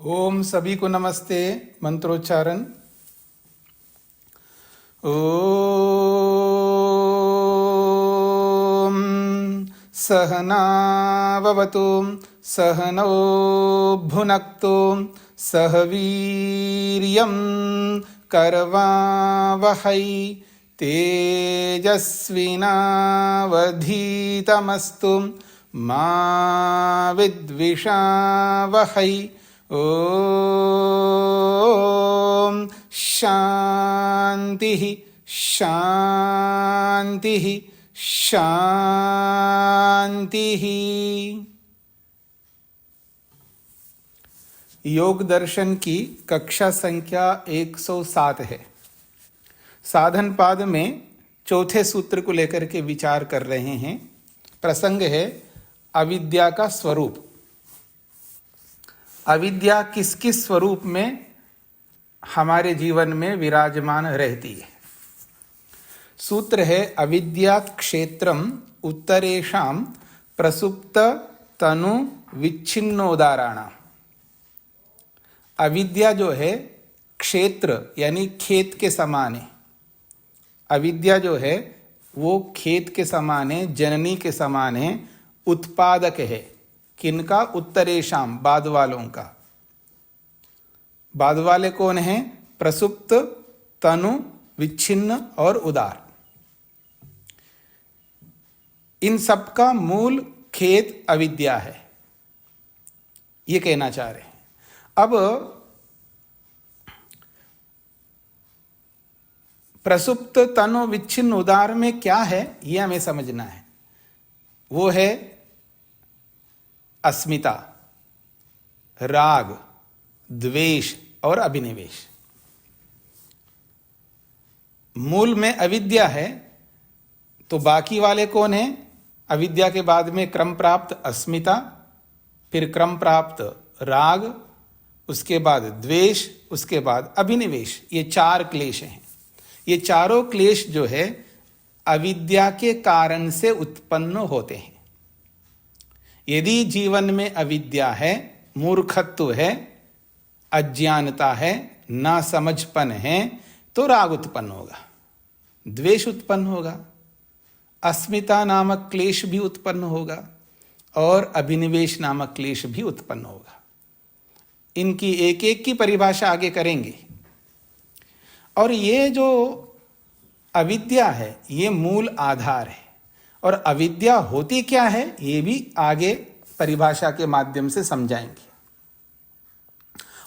ओम सभी को नमस्ते। मंत्रोच्चारण। ओम सहनाववतु सहनौ भुनक्तु सह वीर्यं करवावहै तेजस्विनावधीतमस्तु मा विद्विषावहै। ओम शांति शांति शांति। योग दर्शन की कक्षा संख्या 107 है। साधन पाद में चौथे सूत्र को लेकर के विचार कर रहे हैं। प्रसंग है अविद्या का स्वरूप। अविद्या किस किस स्वरूप में हमारे जीवन में विराजमान रहती है। सूत्र है अविद्या क्षेत्रम उत्तरेषां प्रसुप्त तनु विच्छिन्नोदाहरण। अविद्या जो है क्षेत्र यानी खेत के समान है। अविद्या जो है वो खेत के समान है, जननी के समान है, उत्पादक है। किनका? उत्तरेशाम, बाद वालों का। बाद वाले कौन हैं? प्रसुप्त, तनु, विच्छिन्न और उदार। इन सब का मूल खेत अविद्या है, ये कहना चाह रहे हैं। अब प्रसुप्त, तनु, विच्छिन्न, उदार में क्या है ये हमें समझना है। वो है अस्मिता, राग, द्वेष और अभिनिवेश। मूल में अविद्या है तो बाकी वाले कौन है? अविद्या के बाद में क्रम प्राप्त अस्मिता, फिर क्रम प्राप्त राग, उसके बाद द्वेष, उसके बाद अभिनिवेश। ये चार क्लेश हैं। ये चारों क्लेश जो है अविद्या के कारण से उत्पन्न होते हैं। यदि जीवन में अविद्या है, मूर्खत्व है, अज्ञानता है, ना समझपन है, तो राग उत्पन्न होगा, द्वेष उत्पन्न होगा, अस्मिता नामक क्लेश भी उत्पन्न होगा और अभिनिवेश नामक क्लेश भी उत्पन्न होगा। इनकी एक एक की परिभाषा आगे करेंगे। और ये जो अविद्या है ये मूल आधार है। और अविद्या होती क्या है ये भी आगे परिभाषा के माध्यम से समझाएंगे।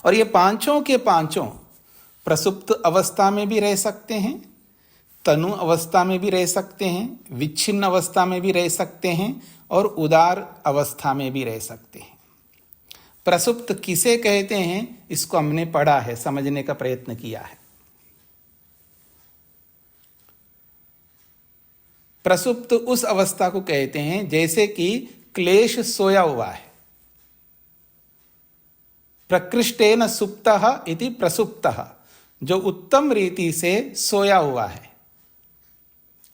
और ये पांचों के पांचों प्रसुप्त अवस्था में भी रह सकते हैं, तनु अवस्था में भी रह सकते हैं, विच्छिन्न अवस्था में भी रह सकते हैं और उदार अवस्था में भी रह सकते हैं। प्रसुप्त किसे कहते हैं इसको हमने पढ़ा है, समझने का प्रयत्न किया है। प्रसुप्त उस अवस्था को कहते हैं जैसे कि क्लेश सोया हुआ है। प्रकृष्टेन सुप्तः इति प्रसुप्तः, जो उत्तम रीति से सोया हुआ है।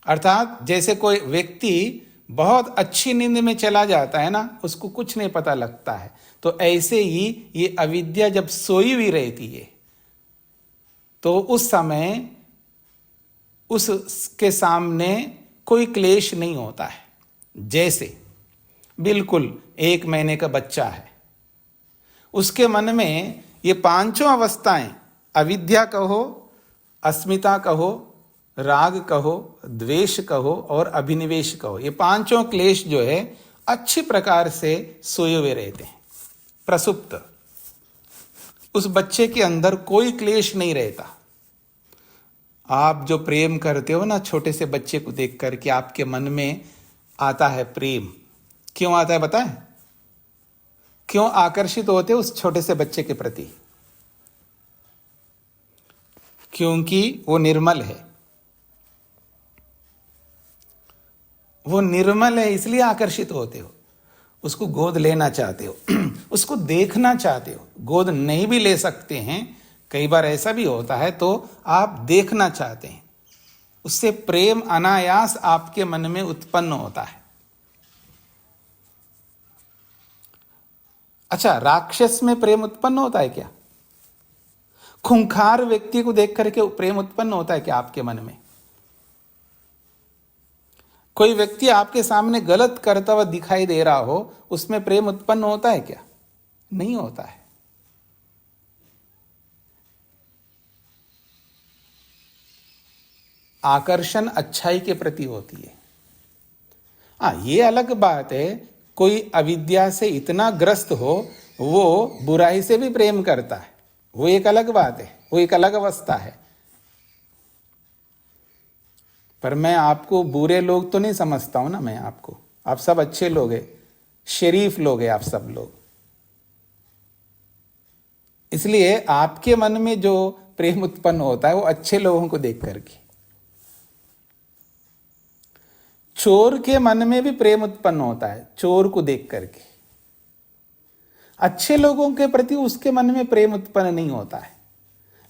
अर्थात जैसे कोई व्यक्ति बहुत अच्छी नींद में चला जाता है ना, उसको कुछ नहीं पता लगता है, तो ऐसे ही ये अविद्या जब सोई हुई रहती है तो उस समय उसके सामने कोई क्लेश नहीं होता है। जैसे बिल्कुल 1 महीने का बच्चा है, उसके मन में ये पांचों अवस्थाएं, अविद्या कहो, अस्मिता कहो, राग कहो, द्वेष कहो और अभिनिवेश कहो, ये पांचों क्लेश जो है अच्छी प्रकार से सोए हुए रहते हैं। प्रसुप्त उस बच्चे के अंदर कोई क्लेश नहीं रहता। आप जो प्रेम करते हो ना, छोटे से बच्चे को देख करके आपके मन में आता है प्रेम। क्यों आता है बताएं? क्यों आकर्षित होते हो उस छोटे से बच्चे के प्रति? क्योंकि वो निर्मल है। वो निर्मल है इसलिए आकर्षित होते हो। उसको गोद लेना चाहते हो, उसको देखना चाहते हो। गोद नहीं भी ले सकते हैं, कई बार ऐसा भी होता है, तो आप देखना चाहते हैं। उससे प्रेम अनायास आपके मन में उत्पन्न होता है। अच्छा, राक्षस में प्रेम उत्पन्न होता है क्या? खूंखार व्यक्ति को देख करके प्रेम उत्पन्न होता है क्या आपके मन में? कोई व्यक्ति आपके सामने गलत करता हुआ दिखाई दे रहा हो, उसमें प्रेम उत्पन्न होता है क्या? नहीं होता है। आकर्षण अच्छाई के प्रति होती है। हाँ, ये अलग बात है, कोई अविद्या से इतना ग्रस्त हो वो बुराई से भी प्रेम करता है, वो एक अलग बात है, वो एक अलग अवस्था है। पर मैं आपको बुरे लोग तो नहीं समझता हूं ना, मैं आपको, आप सब अच्छे लोग हैं, शरीफ लोग हैं आप सब लोग। इसलिए आपके मन में जो प्रेम उत्पन्न होता है वो अच्छे लोगों को देख करके। चोर के मन में भी प्रेम उत्पन्न होता है चोर को देख करके। अच्छे लोगों के प्रति उसके मन में प्रेम उत्पन्न नहीं होता है।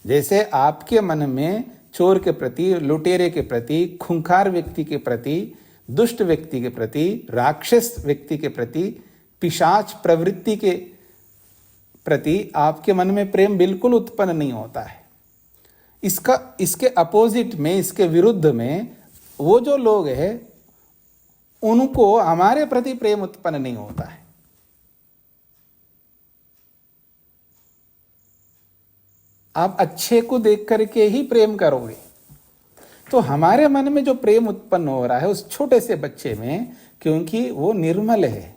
जैसे आपके मन में चोर के प्रति, लुटेरे के प्रति, खूंखार व्यक्ति के प्रति, दुष्ट व्यक्ति के प्रति, राक्षस व्यक्ति के प्रति, पिशाच प्रवृत्ति के प्रति आपके मन में प्रेम बिल्कुल उत्पन्न नहीं होता है। इसके अपोजिट में, इसके विरुद्ध में वो जो लोग हैं उनको हमारे प्रति प्रेम उत्पन्न नहीं होता है। आप अच्छे को देख करके ही प्रेम करोगे। तो हमारे मन में जो प्रेम उत्पन्न हो रहा है उस छोटे से बच्चे में, क्योंकि वो निर्मल है,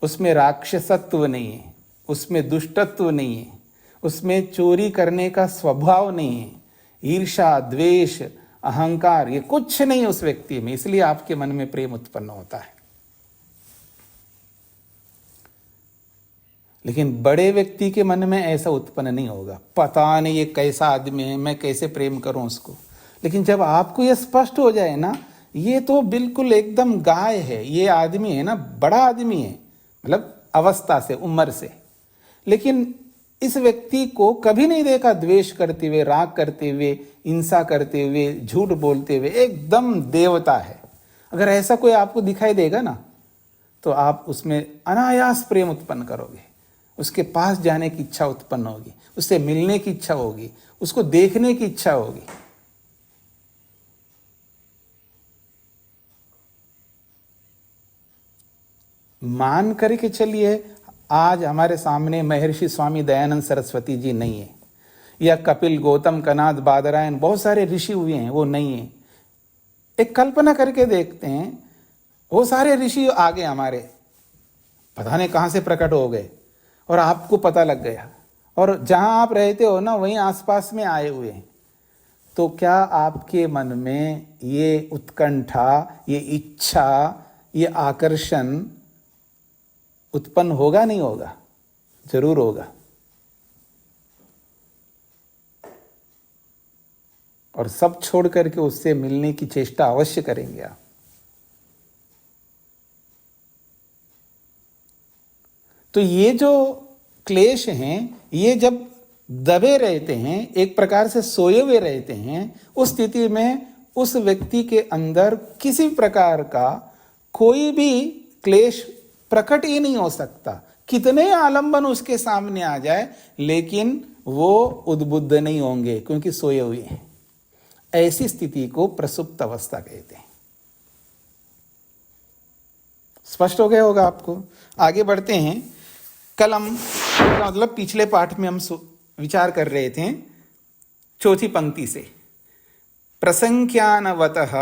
उसमें राक्षसत्व नहीं है, उसमें दुष्टत्व नहीं है, उसमें चोरी करने का स्वभाव नहीं है, ईर्ष्या, द्वेष, अहंकार, ये कुछ नहीं है उस व्यक्ति में, इसलिए आपके मन में प्रेम उत्पन्न होता है। लेकिन बड़े व्यक्ति के मन में ऐसा उत्पन्न नहीं होगा। पता नहीं ये कैसा आदमी है, मैं कैसे प्रेम करूं उसको। लेकिन जब आपको ये स्पष्ट हो जाए ना, ये तो बिल्कुल एकदम गाय है, ये आदमी है ना, बड़ा आदमी है, मतलब अवस्था से, उम्र से, लेकिन इस व्यक्ति को कभी नहीं देखा द्वेष करते हुए, राग करते हुए, हिंसा करते हुए, झूठ बोलते हुए, एकदम देवता है। अगर ऐसा कोई आपको दिखाई देगा ना, तो आप उसमें अनायास प्रेम उत्पन्न करोगे, उसके पास जाने की इच्छा उत्पन्न होगी, उससे मिलने की इच्छा होगी, उसको देखने की इच्छा होगी। मान करके चलिए, आज हमारे सामने महर्षि स्वामी दयानंद सरस्वती जी नहीं है, या कपिल, गौतम, कनाद, बादरायण, बहुत सारे ऋषि हुए हैं, वो नहीं है। एक कल्पना करके देखते हैं, वो सारे ऋषि आगे हमारे पता नहीं कहाँ से प्रकट हो गए और आपको पता लग गया, और जहाँ आप रहते हो ना वहीं आसपास में आए हुए हैं। तो क्या आपके मन में ये उत्कंठा, ये इच्छा, ये आकर्षण उत्पन्न होगा नहीं होगा? जरूर होगा। और सब छोड़ करके उससे मिलने की चेष्टा अवश्य करेंगे आप। तो ये जो क्लेश हैं, ये जब दबे रहते हैं, एक प्रकार से सोए हुए रहते हैं, उस स्थिति में उस व्यक्ति के अंदर किसी प्रकार का कोई भी क्लेश प्रकट ही नहीं हो सकता। कितने आलंबन उसके सामने आ जाए, लेकिन वो उद्बुद्ध नहीं होंगे, क्योंकि सोए हुए हैं। ऐसी स्थिति को प्रसुप्त अवस्था कहते हैं। स्पष्ट हो गया होगा आपको। आगे बढ़ते हैं। कल हम, मतलब पिछले पाठ में हम विचार कर रहे थे चौथी पंक्ति से, प्रसंख्यानवतः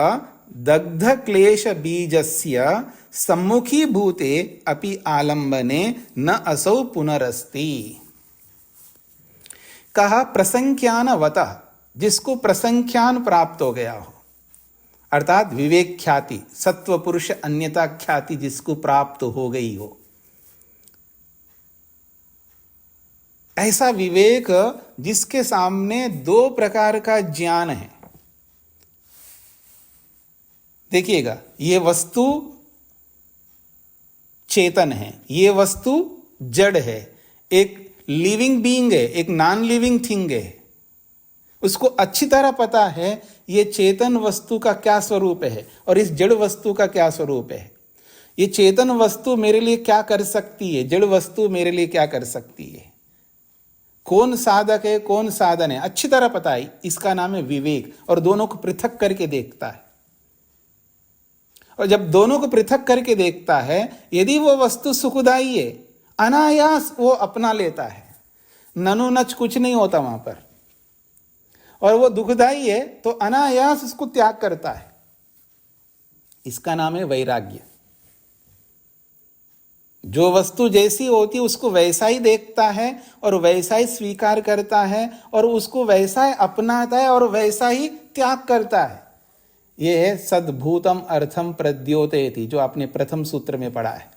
दग्ध क्लेश बीजस्य सम्मुखी भूते अपि आलंबने न असौ पुनरस्ति। कहा प्रसंख्यानवतः, जिसको प्रसंख्यान प्राप्त हो गया हो, अर्थात विवेक ख्याति, सत्व पुरुष अन्यता ख्याति जिसको प्राप्त हो गई हो, ऐसा विवेक जिसके सामने दो प्रकार का ज्ञान है। देखिएगा, ये वस्तु चेतन है, ये वस्तु जड़ है, एक लिविंग बीइंग है, एक नॉन लिविंग थिंग है। उसको अच्छी तरह पता है ये चेतन वस्तु का क्या स्वरूप है और इस जड़ वस्तु का क्या स्वरूप है। ये चेतन वस्तु मेरे लिए क्या कर सकती है, जड़ वस्तु मेरे लिए क्या कर सकती है, कौन साधक है कौन साधन है, अच्छी तरह पता है। इसका नाम है विवेक, और दोनों को पृथक करके देखता है। और जब दोनों को पृथक करके देखता है, यदि वो वस्तु सुखदायी है, अनायास वो अपना लेता है, ननु नच कुछ नहीं होता वहां पर। और वो दुखदायी है तो अनायास उसको त्याग करता है। इसका नाम है वैराग्य। जो वस्तु जैसी होती है उसको वैसा ही देखता है और वैसा ही स्वीकार करता है और उसको वैसा ही अपनाता है और वैसा ही त्याग करता है। यह है सद्भूतम अर्थम प्रद्योतयति, जो आपने प्रथम सूत्र में पढ़ा है।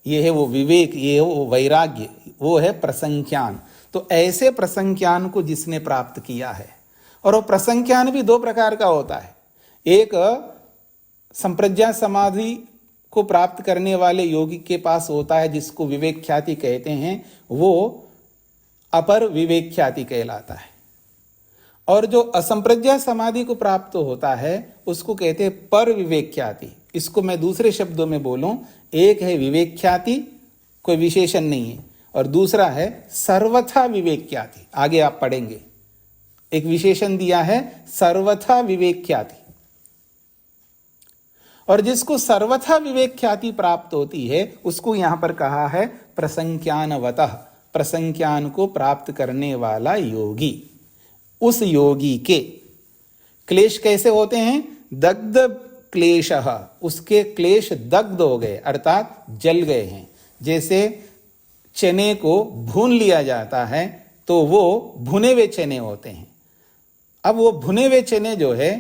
यह है वो विवेक, ये है वो वैराग्य, वो है प्रसंख्यान। तो ऐसे प्रसंख्यान को जिसने प्राप्त किया है, और वो प्रसंख्यान भी दो प्रकार का होता है। एक संप्रज्ञा समाधि को प्राप्त करने वाले योगी के पास होता है, जिसको विवेक ख्याति कहते हैं, वो अपर विवेक ख्याति कहलाता है। और जो असंप्रज्ञा समाधि को प्राप्त होता है उसको कहते हैं पर विवेक ख्याति। इसको मैं दूसरे शब्दों में बोलूं, एक है विवेक ख्याति, कोई विशेषण नहीं है, और दूसरा है सर्वथा विवेक ख्याति। आगे आप पढ़ेंगे, एक विशेषण दिया है सर्वथा विवेक ख्याति। और जिसको सर्वथा विवेक ख्याति प्राप्त होती है उसको यहां पर कहा है प्रसंख्यानवतः, प्रसंख्यान को प्राप्त करने वाला योगी। उस योगी के क्लेश कैसे होते हैं? दग्ध क्लेशः, उसके क्लेश दग्ध हो गए अर्थात जल गए हैं। जैसे चने को भून लिया जाता है तो वो भुने हुए चने होते हैं। अब वो भुने हुए चने जो है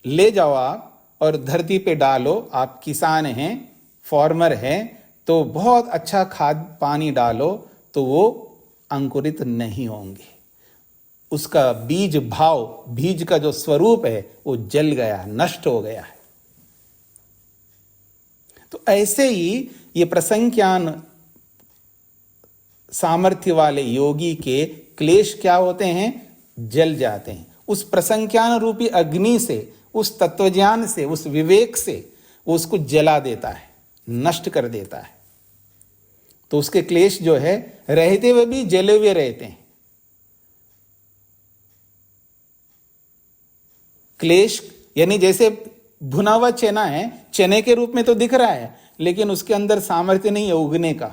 ले जाओ आप और धरती पे डालो। आप किसान हैं, फार्मर हैं, तो बहुत अच्छा खाद पानी डालो तो वो अंकुरित नहीं होंगे। उसका बीज भाव, बीज का जो स्वरूप है वो जल गया, नष्ट हो गया है। तो ऐसे ही ये प्रसंख्यान सामर्थ्य वाले योगी के क्लेश क्या होते हैं? जल जाते हैं। उस प्रसंख्यान रूपी अग्नि से, उस तत्वज्ञान से, उस विवेक से वो उसको जला देता है, नष्ट कर देता है। तो उसके क्लेश जो है रहते हुए भी जले हुए रहते हैं। क्लेश यानी जैसे भुना हुआ चना है, चने के रूप में तो दिख रहा है लेकिन उसके अंदर सामर्थ्य नहीं है उगने का।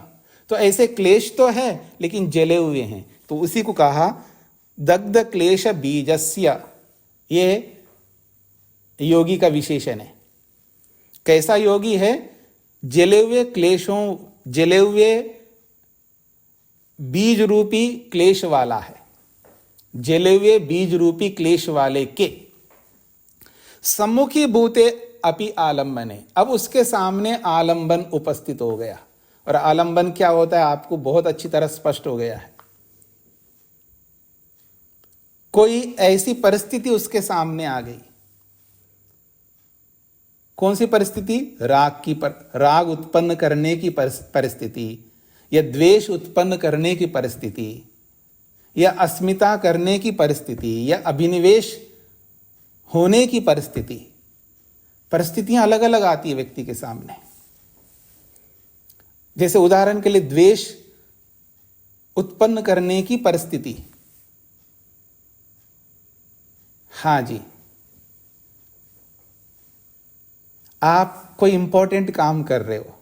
तो ऐसे क्लेश तो है लेकिन जले हुए हैं। तो उसी को कहा दग्ध क्लेश बीजस्य। ये योगी का विशेषण है। कैसा योगी है? जले हुए क्लेशों, जले हुए बीज रूपी क्लेश वाला है। जले हुए बीज रूपी क्लेश वाले के सम्मुखी भूते अपि आलंबने। अब उसके सामने आलंबन उपस्थित हो गया। और आलंबन क्या होता है आपको बहुत अच्छी तरह स्पष्ट हो गया है। कोई ऐसी परिस्थिति उसके सामने आ गई। कौन सी परिस्थिति? राग उत्पन्न करने की परिस्थिति, या द्वेष उत्पन्न करने की परिस्थिति, या अस्मिता करने की परिस्थिति, या अभिनिवेश होने की परिस्थिति। परिस्थितियां अलग अलग आती है व्यक्ति के सामने। जैसे उदाहरण के लिए द्वेष उत्पन्न करने की परिस्थिति। हाँ जी, आप कोई इंपॉर्टेंट काम कर रहे हो,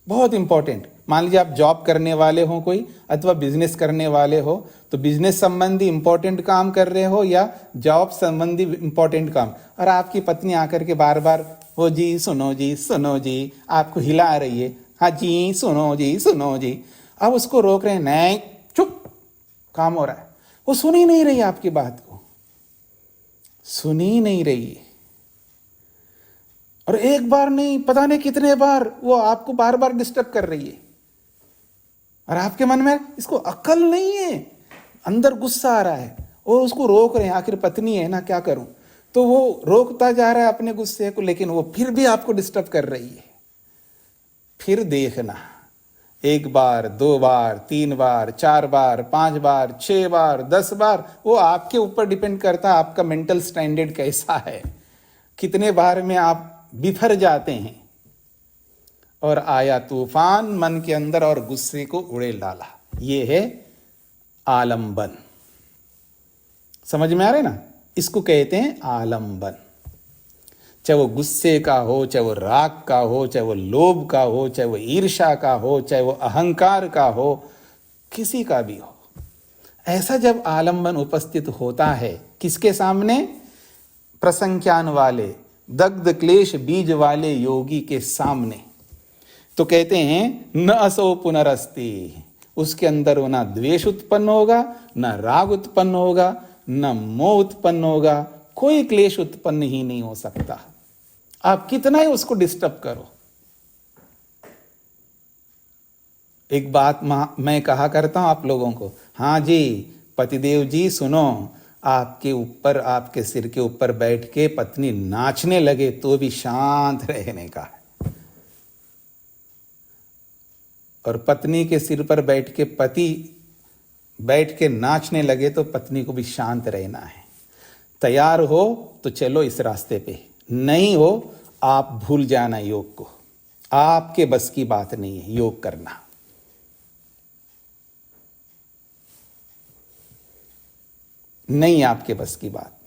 बहुत इंपॉर्टेंट, मान लीजिए आप जॉब करने वाले हो कोई, अथवा बिजनेस करने वाले हो, तो बिजनेस संबंधी इंपॉर्टेंट काम कर रहे हो या जॉब संबंधी इंपॉर्टेंट काम, और आपकी पत्नी आकर के बार बार हो जी सुनो जी सुनो जी, आपको हिला रही है, हाँ जी सुनो जी सुनो जी। अब उसको रोक रहे हैं, नहीं चुप, काम हो रहा है। वो सुन ही नहीं रही आपकी बात को, सुन ही नहीं रही है। और एक बार नहीं, पता नहीं कितने बार वो आपको बार बार डिस्टर्ब कर रही है। और आपके मन में इसको अक्ल नहीं है, अंदर गुस्सा आ रहा है, वो उसको रोक रहे हैं, आखिर पत्नी है ना, क्या करूं। तो वो रोकता जा रहा है अपने गुस्से को, लेकिन वो फिर भी आपको डिस्टर्ब कर रही है। फिर देखना, एक बार, दो बार, तीन बार, चार बार, 5 बार, 6 बार, 10 बार, वो आपके ऊपर डिपेंड करता है आपका मेंटल स्टैंडर्ड कैसा है, कितने बार में आप बिफर जाते हैं। और आया तूफान मन के अंदर और गुस्से को उड़ेल डाला। ये है आलंबन। समझ में आ रहा है ना? इसको कहते हैं आलंबन। चाहे वो गुस्से का हो, चाहे वो राग का हो, चाहे वो लोभ का हो, चाहे वो ईर्ष्या का हो, चाहे वो अहंकार का हो, किसी का भी हो, ऐसा जब आलंबन उपस्थित होता है किसके सामने? प्रसंख्यान वाले, दग्ध क्लेश बीज वाले योगी के सामने, तो कहते हैं न असो पुनरस्ति। उसके अंदर ना द्वेष उत्पन्न होगा, न राग उत्पन्न होगा, न मोह उत्पन्न होगा, कोई क्लेश उत्पन्न ही नहीं हो सकता। आप कितना ही उसको डिस्टर्ब करो। एक बात मैं कहा करता हूं आप लोगों को, हाँ जी पतिदेव जी सुनो, आपके ऊपर, आपके सिर के ऊपर बैठ के पत्नी नाचने लगे तो भी शांत रहने का है, और पत्नी के सिर पर बैठ के पति बैठ के नाचने लगे तो पत्नी को भी शांत रहना है। तैयार हो तो चलो इस रास्ते पे, नहीं हो आप भूल जाना योग को। आपके बस की बात नहीं है योग करना। नहीं आपके बस की बात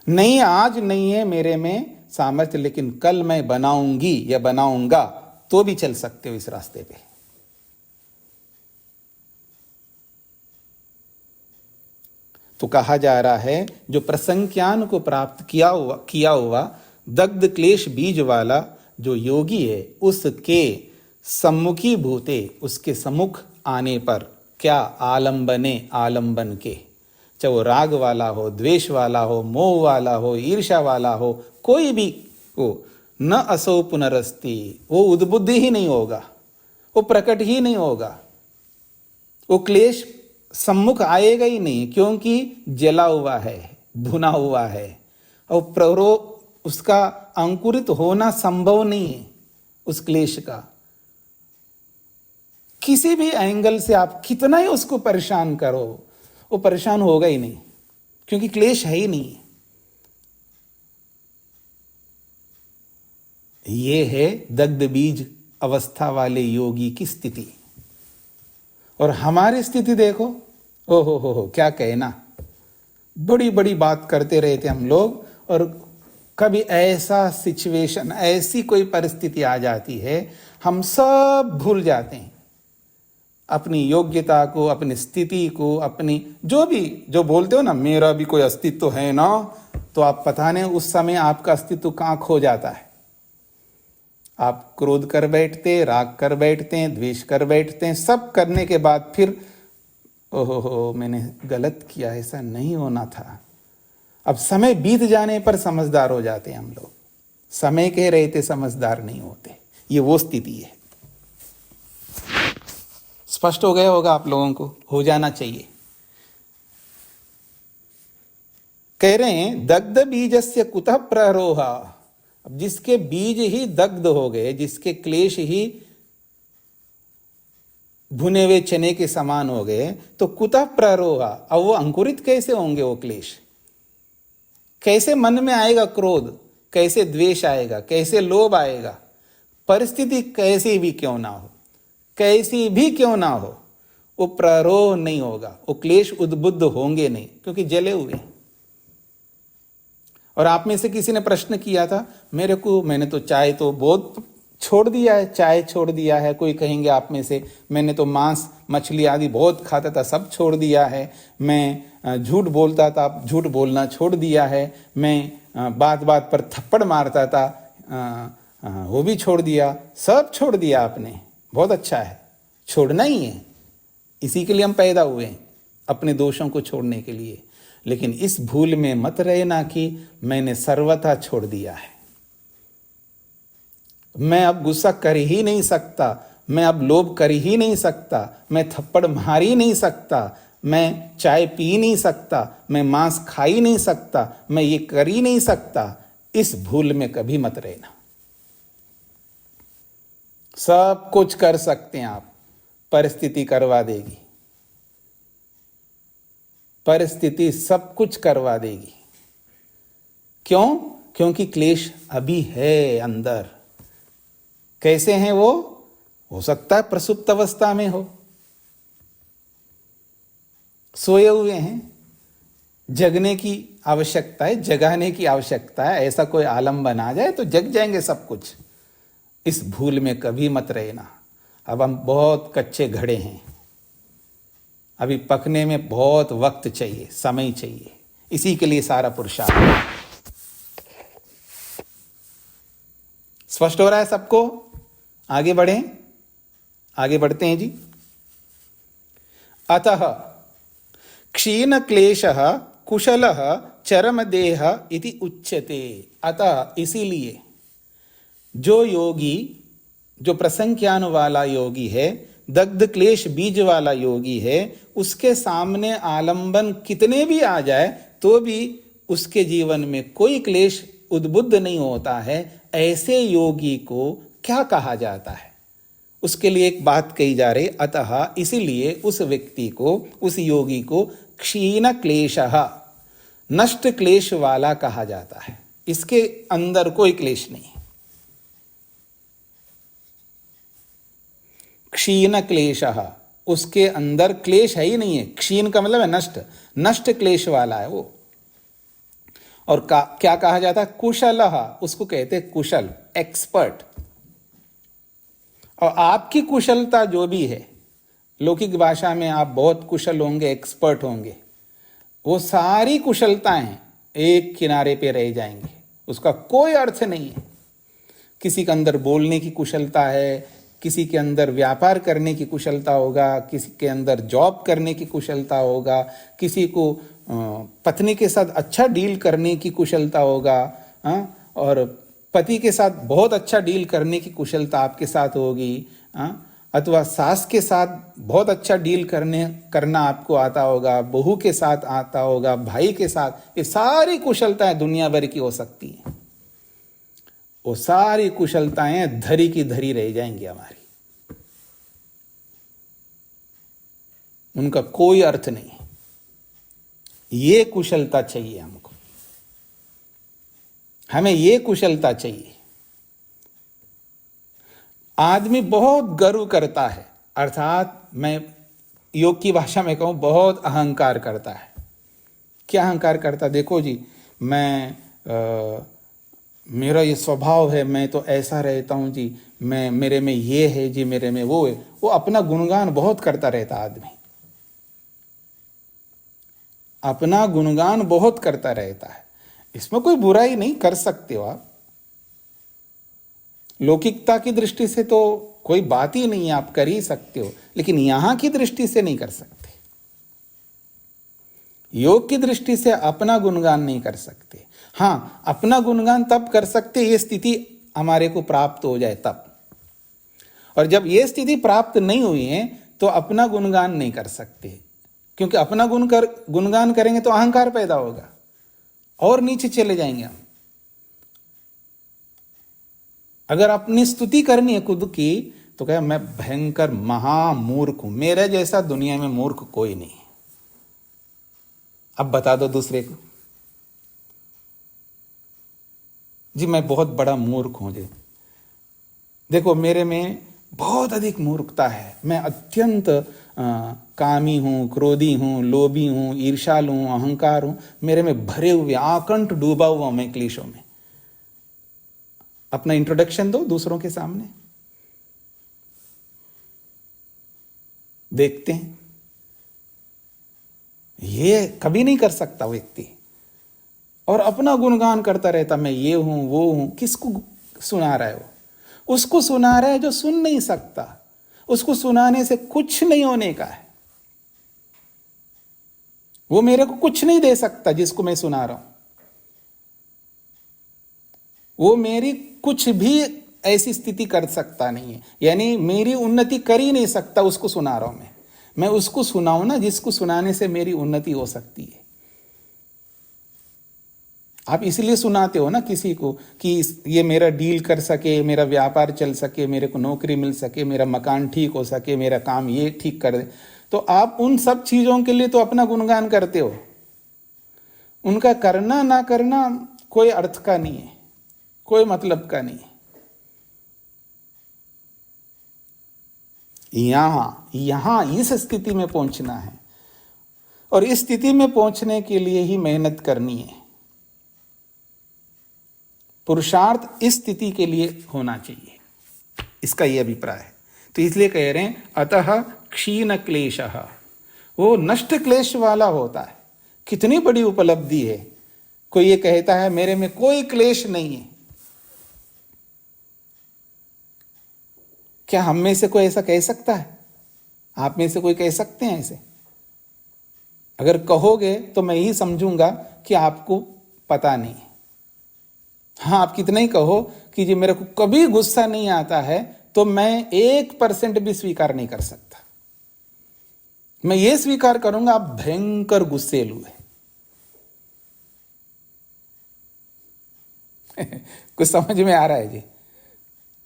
नहीं। आज नहीं है मेरे में सामर्थ्य, लेकिन कल मैं बनाऊंगी या बनाऊंगा तो भी चल सकते हो इस रास्ते पे। तो कहा जा रहा है जो प्रसंख्यान को प्राप्त किया हुआ दग्ध क्लेश बीज वाला जो योगी है, उसके सम्मुखी भूते, उसके सम्मुख आने पर क्या? आलंबने, आलंबन के, चाहे वो राग वाला हो, द्वेष वाला हो, मोह वाला हो, ईर्ष्या वाला हो, कोई भी हो, न असो पुनरस्ति, वो उद्बुद्ध ही नहीं होगा, वो प्रकट ही नहीं होगा, वो क्लेश सम्मुख आएगा ही नहीं, क्योंकि जला हुआ है, भुना हुआ है, और उसका अंकुरित होना संभव नहीं है उस क्लेश का। किसी भी एंगल से आप कितना ही उसको परेशान करो, वो परेशान होगा ही नहीं, क्योंकि क्लेश है ही नहीं। ये है दग्ध बीज अवस्था वाले योगी की स्थिति। और हमारी स्थिति देखो, ओ हो क्या कहना, बड़ी बड़ी बात करते रहते हम लोग, और कभी ऐसा सिचुएशन, ऐसी कोई परिस्थिति आ जाती है, हम सब भूल जाते हैं अपनी योग्यता को, अपनी स्थिति को, अपनी जो बोलते हो ना, मेरा भी कोई अस्तित्व है ना, तो आप पता नहीं उस समय आपका अस्तित्व कहाँ खो जाता है। आप क्रोध कर बैठते, राग कर बैठते हैं, द्वेष कर बैठते हैं, सब करने के बाद फिर ओहो मैंने गलत किया, ऐसा नहीं होना था। अब समय बीत जाने पर समझदार हो जाते हैं हम लोग, समय के रहते समझदार नहीं होते। ये वो स्थिति है। स्पष्ट हो गया होगा आप लोगों को, हो जाना चाहिए। कह रहे हैं दग्ध बीजस्य कुतः प्ररोहा। अब जिसके बीज ही दग्ध हो गए, जिसके क्लेश ही भुने हुए चने के समान हो गए, तो कुतः प्ररोहा, अब वो अंकुरित कैसे होंगे? वो क्लेश कैसे मन में आएगा? क्रोध कैसे, द्वेष आएगा कैसे, लोभ आएगा? परिस्थिति कैसी भी क्यों ना हो, कैसी भी क्यों ना हो, वो प्ररोह नहीं होगा, वो क्लेश उद्बुद्ध होंगे नहीं, क्योंकि जले हुए। और आप में से किसी ने प्रश्न किया था, मैंने तो चाय तो बहुत छोड़ दिया है, चाय छोड़ दिया है। कोई कहेंगे आप में से, मैंने तो मांस मछली आदि बहुत खाता था, सब छोड़ दिया है। मैं झूठ बोलता था, झूठ बोलना छोड़ दिया है। मैं बात बात पर थप्पड़ मारता था, वो भी छोड़ दिया। सब छोड़ दिया आपने, बहुत अच्छा है, छोड़ना ही है। इसी के लिए हम पैदा हुए हैं, अपने दोषों को छोड़ने के लिए। लेकिन इस भूल में मत रहना कि मैंने सर्वथा छोड़ दिया है, मैं अब गुस्सा कर ही नहीं सकता, मैं अब लोभ कर ही नहीं सकता, मैं थप्पड़ मार ही नहीं सकता, मैं चाय पी नहीं सकता, मैं मांस खा ही नहीं सकता, मैं ये कर ही नहीं सकता। इस भूल में कभी मत रहना। सब कुछ कर सकते हैं आप, परिस्थिति करवा देगी, परिस्थिति सब कुछ करवा देगी। क्यों? क्योंकि क्लेश अभी है अंदर, कैसे हैं वो? हो सकता है प्रसुप्त अवस्था में हो, सोए हुए हैं, जगने की आवश्यकता है, जगाने की आवश्यकता है। ऐसा कोई आलम बना जाए तो जग जाएंगे सब कुछ। इस भूल में कभी मत रहना। अब हम बहुत कच्चे घड़े हैं, अभी पकने में बहुत वक्त चाहिए, समय चाहिए। इसी के लिए सारा पुरुषार्थ। स्पष्ट हो रहा है सबको? आगे बढ़ें, आगे बढ़ते हैं जी। अतः क्षीण क्लेशः कुशलः चरमदेह इति उच्यते। अतः इसीलिए जो योगी, जो प्रसंख्यान वाला योगी है, दग्ध क्लेश बीज वाला योगी है, उसके सामने आलंबन कितने भी आ जाए तो भी उसके जीवन में कोई क्लेश उद्बुद्ध नहीं होता है। ऐसे योगी को क्या कहा जाता है? उसके लिए एक बात कही जा रही। अतः इसीलिए उस व्यक्ति को, उस योगी को क्षीण क्लेशः, नष्ट क्लेश वाला कहा जाता है। इसके अंदर कोई क्लेश नहीं। क्षीण क्लेशः, उसके अंदर क्लेश है ही नहीं है। क्षीण का मतलब है नष्ट, नष्ट क्लेश वाला है वो। और क्या कहा जाता है? कुशलः, उसको कहते हैं कुशल, एक्सपर्ट। और आपकी कुशलता जो भी है, लौकिक भाषा में आप बहुत कुशल होंगे, एक्सपर्ट होंगे, वो सारी कुशलताएं एक किनारे पे रह जाएंगी, उसका कोई अर्थ नहीं है। किसी के अंदर बोलने की कुशलता है, किसी के अंदर व्यापार करने की कुशलता होगा, किसी के अंदर जॉब करने की कुशलता होगा, किसी को पत्नी के साथ अच्छा डील करने की कुशलता होगा, और पति के साथ बहुत अच्छा डील करने की कुशलता आपके साथ होगी, अथवा सास के साथ बहुत अच्छा डील करना आपको आता होगा, बहू के साथ आता होगा, भाई के साथ। ये सारी कुशलताएं दुनिया भर की हो सकती हैं। वो सारी कुशलताएं धरी की धरी रह जाएंगी हमारी, उनका कोई अर्थ नहीं। ये कुशलता चाहिए हमको, हमें ये कुशलता चाहिए। आदमी बहुत गर्व करता है, अर्थात मैं योग की भाषा में कहूं बहुत अहंकार करता है। क्या अहंकार करता? देखो जी, मेरा ये स्वभाव है, मैं तो ऐसा रहता हूं जी, मेरे में ये है जी, मेरे में वो है। वो अपना गुणगान बहुत करता रहता आदमी, अपना गुणगान बहुत करता रहता है। इसमें कोई बुराई नहीं, कर सकते हो आप। लौकिकता की दृष्टि से तो कोई बात ही नहीं है, आप कर ही सकते हो, लेकिन यहां की दृष्टि से नहीं कर सकते। योग की दृष्टि से अपना गुणगान नहीं कर सकते। हां, अपना गुणगान तब कर सकते ये स्थिति हमारे को प्राप्त हो जाए तब। और जब ये स्थिति प्राप्त नहीं हुई है तो अपना गुणगान नहीं कर सकते, क्योंकि अपना गुणगान करेंगे तो अहंकार पैदा होगा और नीचे चले जाएंगे हम। अगर अपनी स्तुति करनी है खुद की तो कहे मैं भयंकर महामूर्ख हूं, मेरे जैसा दुनिया में मूर्ख कोई नहीं। अब बता दो दूसरे को, जी मैं बहुत बड़ा मूर्ख हूं जी, देखो मेरे में बहुत अधिक मूर्खता है, मैं अत्यंत कामी हूं, क्रोधी हूं, लोभी हूं, ईर्ष्यालु हूं, अहंकार हूं, मेरे में भरे हुए आकंठ डूबा हुआ मैं क्लेशों में। अपना इंट्रोडक्शन दो दूसरों के सामने, देखते हैं। ये कभी नहीं कर सकता व्यक्ति, और अपना गुणगान करता रहता, मैं ये हूं वो हूं। किसको सुना रहा है वो? उसको सुना रहा है जो सुन नहीं सकता। उसको सुनाने से कुछ नहीं होने का है। वो मेरे को कुछ नहीं दे सकता जिसको मैं सुना रहा हूं। वो मेरी कुछ भी ऐसी स्थिति कर सकता नहीं है, यानी मेरी उन्नति कर ही नहीं सकता। उसको सुना रहा हूं मैं उसको सुनाऊं ना जिसको सुनाने से मेरी उन्नति हो सकती है। आप इसलिए सुनाते हो ना किसी को कि ये मेरा डील कर सके, मेरा व्यापार चल सके, मेरे को नौकरी मिल सके, मेरा मकान ठीक हो सके, मेरा काम ये ठीक कर दे। तो आप उन सब चीजों के लिए तो अपना गुणगान करते हो। उनका करना ना करना कोई अर्थ का नहीं है, कोई मतलब का नहीं है। यहां इस स्थिति में पहुंचना है, और इस स्थिति में पहुंचने के लिए ही मेहनत करनी है। पुरुषार्थ इस स्थिति के लिए होना चाहिए, इसका यह अभिप्राय है। तो इसलिए कह रहे हैं अतः क्षीण क्लेशः, वो नष्ट क्लेश वाला होता है। कितनी बड़ी उपलब्धि है। कोई ये कहता है मेरे में कोई क्लेश नहीं है। क्या हम में से कोई ऐसा कह सकता है? आप में से कोई कह सकते हैं ऐसे? अगर कहोगे तो मैं ही समझूंगा कि आपको पता नहीं है। हाँ, आप कितना ही कहो कि जी मेरे को कभी गुस्सा नहीं आता है, तो मैं 1% भी स्वीकार नहीं कर सकता। मैं ये स्वीकार करूंगा आप भयंकर गुस्सेलू है। कुछ समझ में आ रहा है जी?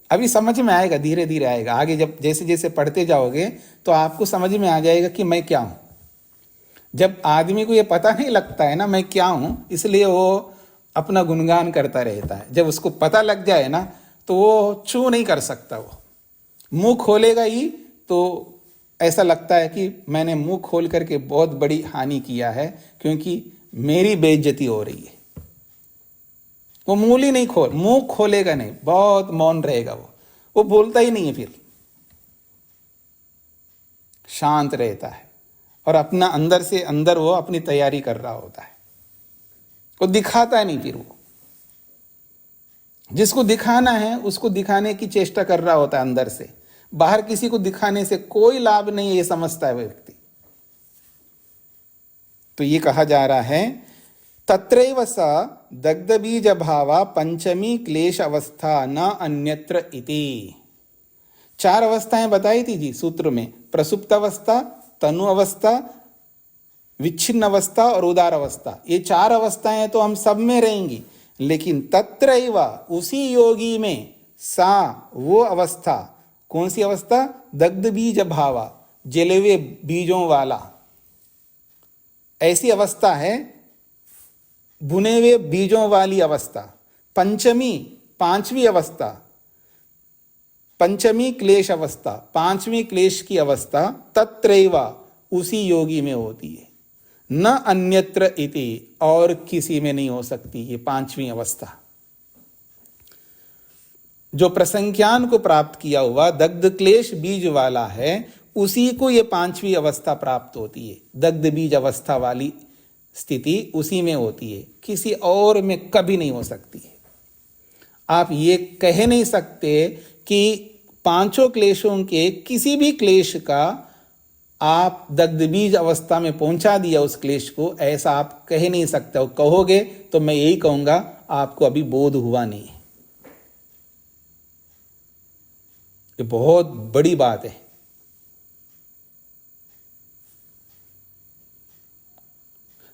अभी समझ में आएगा, धीरे धीरे आएगा। आगे जब जैसे जैसे पढ़ते जाओगे तो आपको समझ में आ जाएगा कि मैं क्या हूं। जब आदमी को ये पता नहीं लगता है ना मैं क्या हूं, इसलिए वो अपना गुणगान करता रहता है। जब उसको पता लग जाए ना तो वो चू नहीं कर सकता। वो मुंह खोलेगा ही तो ऐसा लगता है कि मैंने मुंह खोल करके बहुत बड़ी हानि किया है, क्योंकि मेरी बेइज्जती हो रही है। वो मुंह खोलेगा नहीं, बहुत मौन रहेगा। वो बोलता ही नहीं है, फिर शांत रहता है और अपना अंदर से अंदर वो अपनी तैयारी कर रहा होता है। वो दिखाता नहीं, फिर वो जिसको दिखाना है उसको दिखाने की चेष्टा कर रहा होता है अंदर से। बाहर किसी को दिखाने से कोई लाभ नहीं है, ये समझता है व्यक्ति। तो ये कहा जा रहा है तत्रैव स दग्ध बीज भावा पंचमी क्लेश अवस्था न अन्यत्र इति। 4 अवस्थाएं बताई थी जी सूत्र में, प्रसुप्त अवस्था, तनु अवस्था, विच्छिन्न अवस्था और उदार अवस्था। ये 4 अवस्थाएं तो हम सब में रहेंगी, लेकिन तत्रैव उसी योगी में सा वो अवस्था, कौन सी अवस्था? दग्ध बीज भावा, जले हुए बीजों वाला। ऐसी अवस्था है भुने हुए बीजों वाली अवस्था। पंचमी, 5वीं अवस्था, पंचमी क्लेश अवस्था, 5वीं क्लेश की अवस्था तत्रैव उसी योगी में होती है, न अन्यत्र इति, और किसी में नहीं हो सकती ये 5वीं अवस्था। जो प्रसंख्यान को प्राप्त किया हुआ दग्ध क्लेश बीज वाला है, उसी को ये 5वीं अवस्था प्राप्त होती है। दग्ध बीज अवस्था वाली स्थिति उसी में होती है, किसी और में कभी नहीं हो सकती है। आप ये कह नहीं सकते कि 5 क्लेशों के किसी भी क्लेश का आप दग्ध बीज अवस्था में पहुंचा दिया उस क्लेश को, ऐसा आप कह नहीं सकते। और कहोगे तो मैं यही कहूंगा आपको अभी बोध हुआ नहीं। ये बहुत बड़ी बात है।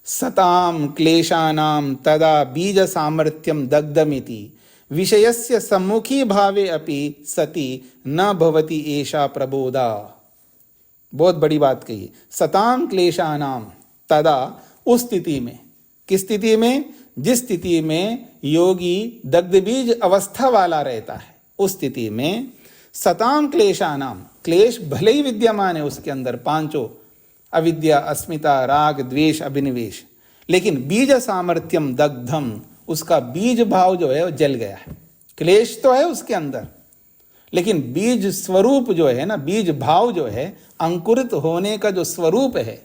सताम क्लेशानाम तदा बीज सामर्थ्यम दग्धमिति विषयस्य सम्मुखी भावे अपि सति न भवति एषा प्रबोधा। बहुत बड़ी बात कही। सताम क्लेशानाम तदा, उस स्थिति में, किस स्थिति में? जिस स्थिति में योगी दग्ध बीज अवस्था वाला रहता है, उस स्थिति में सताम क्लेशानाम, क्लेश भले ही विद्यमान है उसके अंदर 5, अविद्या, अस्मिता, राग, द्वेष, अभिनिवेश, लेकिन बीज सामर्थ्यम दग्धम, उसका बीज भाव जो है वो जल गया है। क्लेश तो है उसके अंदर, लेकिन बीज स्वरूप जो है ना, बीज भाव जो है, अंकुरित होने का जो स्वरूप है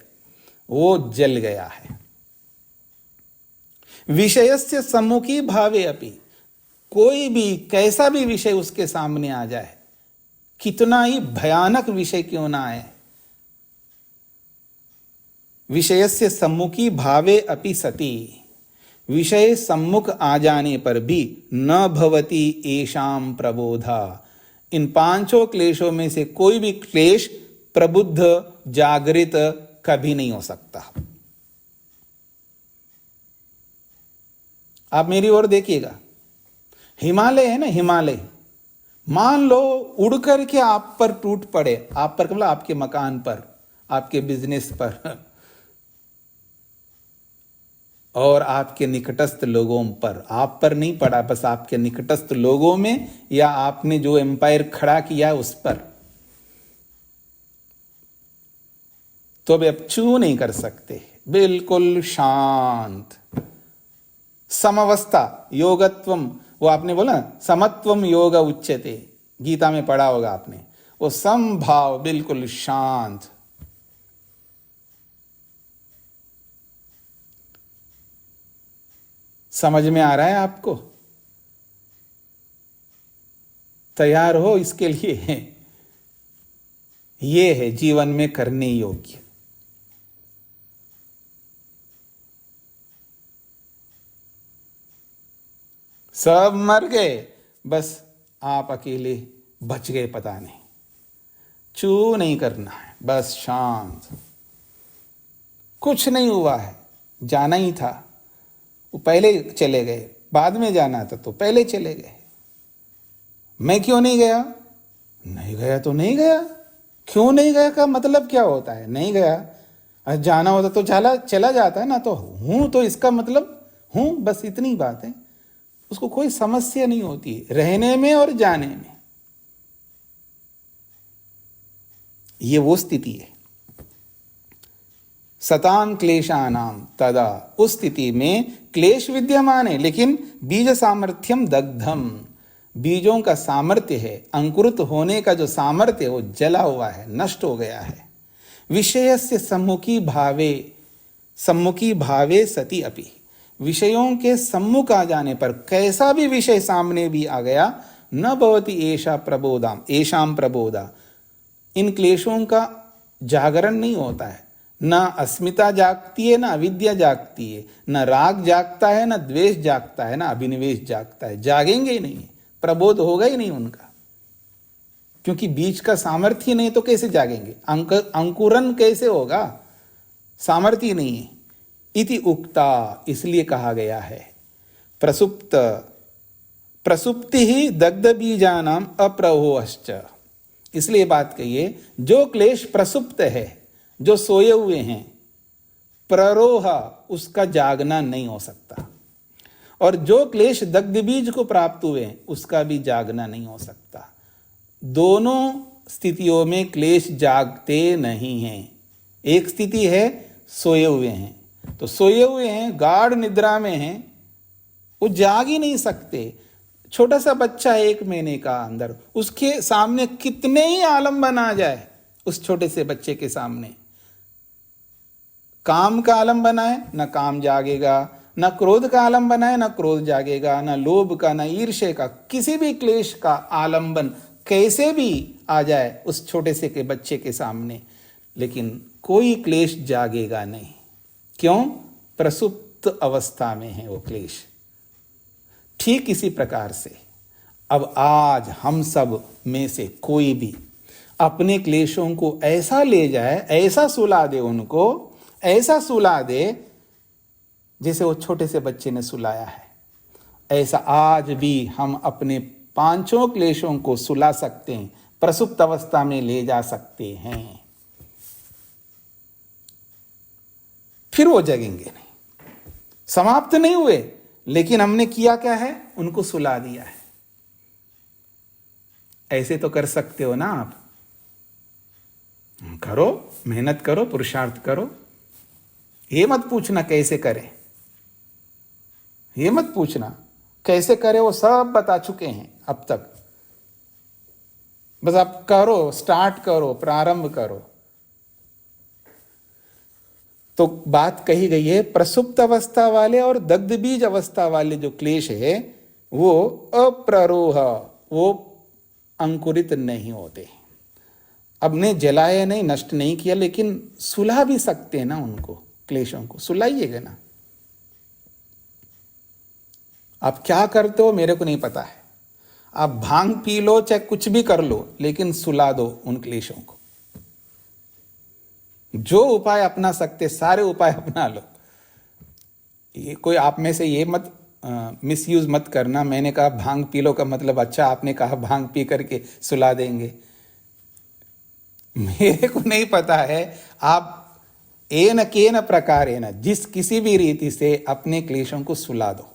वो जल गया है। विषयस्य सम्मुखी भावे अपि, कोई भी कैसा भी विषय उसके सामने आ जाए, कितना ही भयानक विषय क्यों ना आए, विषयस्य सम्मुखी भावे अपि सति, विषय सम्मुख आ जाने पर भी न भवति एषाम प्रबोधा, इन 5 क्लेशों में से कोई भी क्लेश प्रबुद्ध, जागृत कभी नहीं हो सकता। आप मेरी ओर देखिएगा, हिमालय है ना, हिमालय, मान लो उड़ करके आप पर टूट पड़े, आप पर मतलब आपके मकान पर, आपके बिजनेस पर और आपके निकटस्थ लोगों पर, आप पर नहीं पड़ा, बस आपके निकटस्थ लोगों में, या आपने जो एम्पायर खड़ा किया है उस पर। तो भी अब चू नहीं कर सकते, बिल्कुल शांत। समवस्था योगत्वम, वो आपने बोला समत्वम योग उच्यते, गीता में पढ़ा होगा आपने, वो समभाव, बिल्कुल शांत। समझ में आ रहा है आपको? तैयार हो इसके लिए? ये है जीवन में करने योग्य। सब मर गए, बस आप अकेले बच गए, पता नहीं। चू नहीं करना है, बस शांत। कुछ नहीं हुआ है, जाना ही था, वो पहले चले गए, बाद में जाना था तो पहले चले गए। मैं क्यों नहीं गया? नहीं गया तो नहीं गया। क्यों नहीं गया का मतलब क्या होता है? नहीं गया, अगर जाना होता तो चला जाता है ना। तो हूं तो इसका मतलब हूं, बस इतनी बात है। उसको कोई समस्या नहीं होती रहने में और जाने में। ये वो स्थिति है। सताम क्लेशानाम तदा, उस स्थिति में क्लेश विद्यमान है, लेकिन बीज सामर्थ्यम दग्धम, बीजों का सामर्थ्य है, अंकुरित होने का जो सामर्थ्य है वो जला हुआ है, नष्ट हो गया है। विषय से सम्मुखी भावे सति अपि, विषयों के सम्मुख आ जाने पर कैसा भी विषय सामने भी आ गया, न भवति एषाम प्रबोधा, इन क्लेशों का जागरण नहीं होता है। न अस्मिता जागती है, न अविद्या जागती है, न राग जागता है, न द्वेष जागता है, न अभिनिवेश जागता है। जागेंगे ही नहीं, प्रबोध होगा ही नहीं उनका, क्योंकि बीज का सामर्थ्य नहीं तो कैसे जागेंगे? अंकुरन कैसे होगा? सामर्थ्य नहीं है। इति उक्ता, इसलिए कहा गया है। प्रसुप्ति ही दग्ध बीजानाम अप्रहोश्च, इसलिए बात कहिए, जो क्लेश प्रसुप्त है, जो सोए हुए हैं, प्ररोह, उसका जागना नहीं हो सकता। और जो क्लेश दग्ध बीज को प्राप्त हुए हैं, उसका भी जागना नहीं हो सकता। दोनों स्थितियों में क्लेश जागते नहीं हैं। एक स्थिति है सोए हुए हैं, तो सोए हुए हैं, गाढ़ निद्रा में हैं, वो जाग ही नहीं सकते। छोटा सा बच्चा 1 महीने का अंदर, उसके सामने कितने ही आलम्बन आ जाए, उस छोटे से बच्चे के सामने काम का आलम्बन आए, न काम जागेगा, न क्रोध का आलम्बन आए, न क्रोध जागेगा, न लोभ का, न ईर्ष्या का, किसी भी क्लेश का आलम्बन कैसे भी आ जाए उस छोटे से के बच्चे के सामने, लेकिन कोई क्लेश जागेगा नहीं। क्यों? प्रसुप्त अवस्था में है वो क्लेश। ठीक इसी प्रकार से अब आज हम सब में से कोई भी अपने क्लेशों को ऐसा ले जाए, ऐसा सुला दे उनको, ऐसा सुला दे जैसे वो छोटे से बच्चे ने सुलाया है, ऐसा आज भी हम अपने 5 क्लेशों को सुला सकते हैं, प्रसुप्त अवस्था में ले जा सकते हैं। फिर वो जगेंगे नहीं, समाप्त नहीं हुए, लेकिन हमने किया क्या है? उनको सुला दिया है। ऐसे तो कर सकते हो ना आप? करो, मेहनत करो, पुरुषार्थ करो। ये मत पूछना कैसे करें, ये मत पूछना कैसे करें, वो सब बता चुके हैं अब तक। बस आप करो, स्टार्ट करो, प्रारंभ करो। तो बात कही गई है, प्रसुप्त अवस्था वाले और दग्ध बीज अवस्था वाले जो क्लेश है वो अप्ररोह, वो अंकुरित नहीं होते। अब ने जलाया नहीं, नष्ट नहीं किया, लेकिन सुला भी सकते हैं ना उनको, क्लेशों को सुलाइएगा ना। आप क्या करते हो मेरे को नहीं पता है, आप भांग पी लो चाहे कुछ भी कर लो, लेकिन सुला दो उन क्लेशों को। जो उपाय अपना सकते सारे उपाय अपना लो। ये कोई आप में से ये मत मिसयूज मत करना, मैंने कहा भांग पी लो का मतलब अच्छा आपने कहा भांग पी करके सुला देंगे। मेरे को नहीं पता है, आप एन केन प्रकारेण, जिस किसी भी रीति से अपने क्लेशों को सुला दो।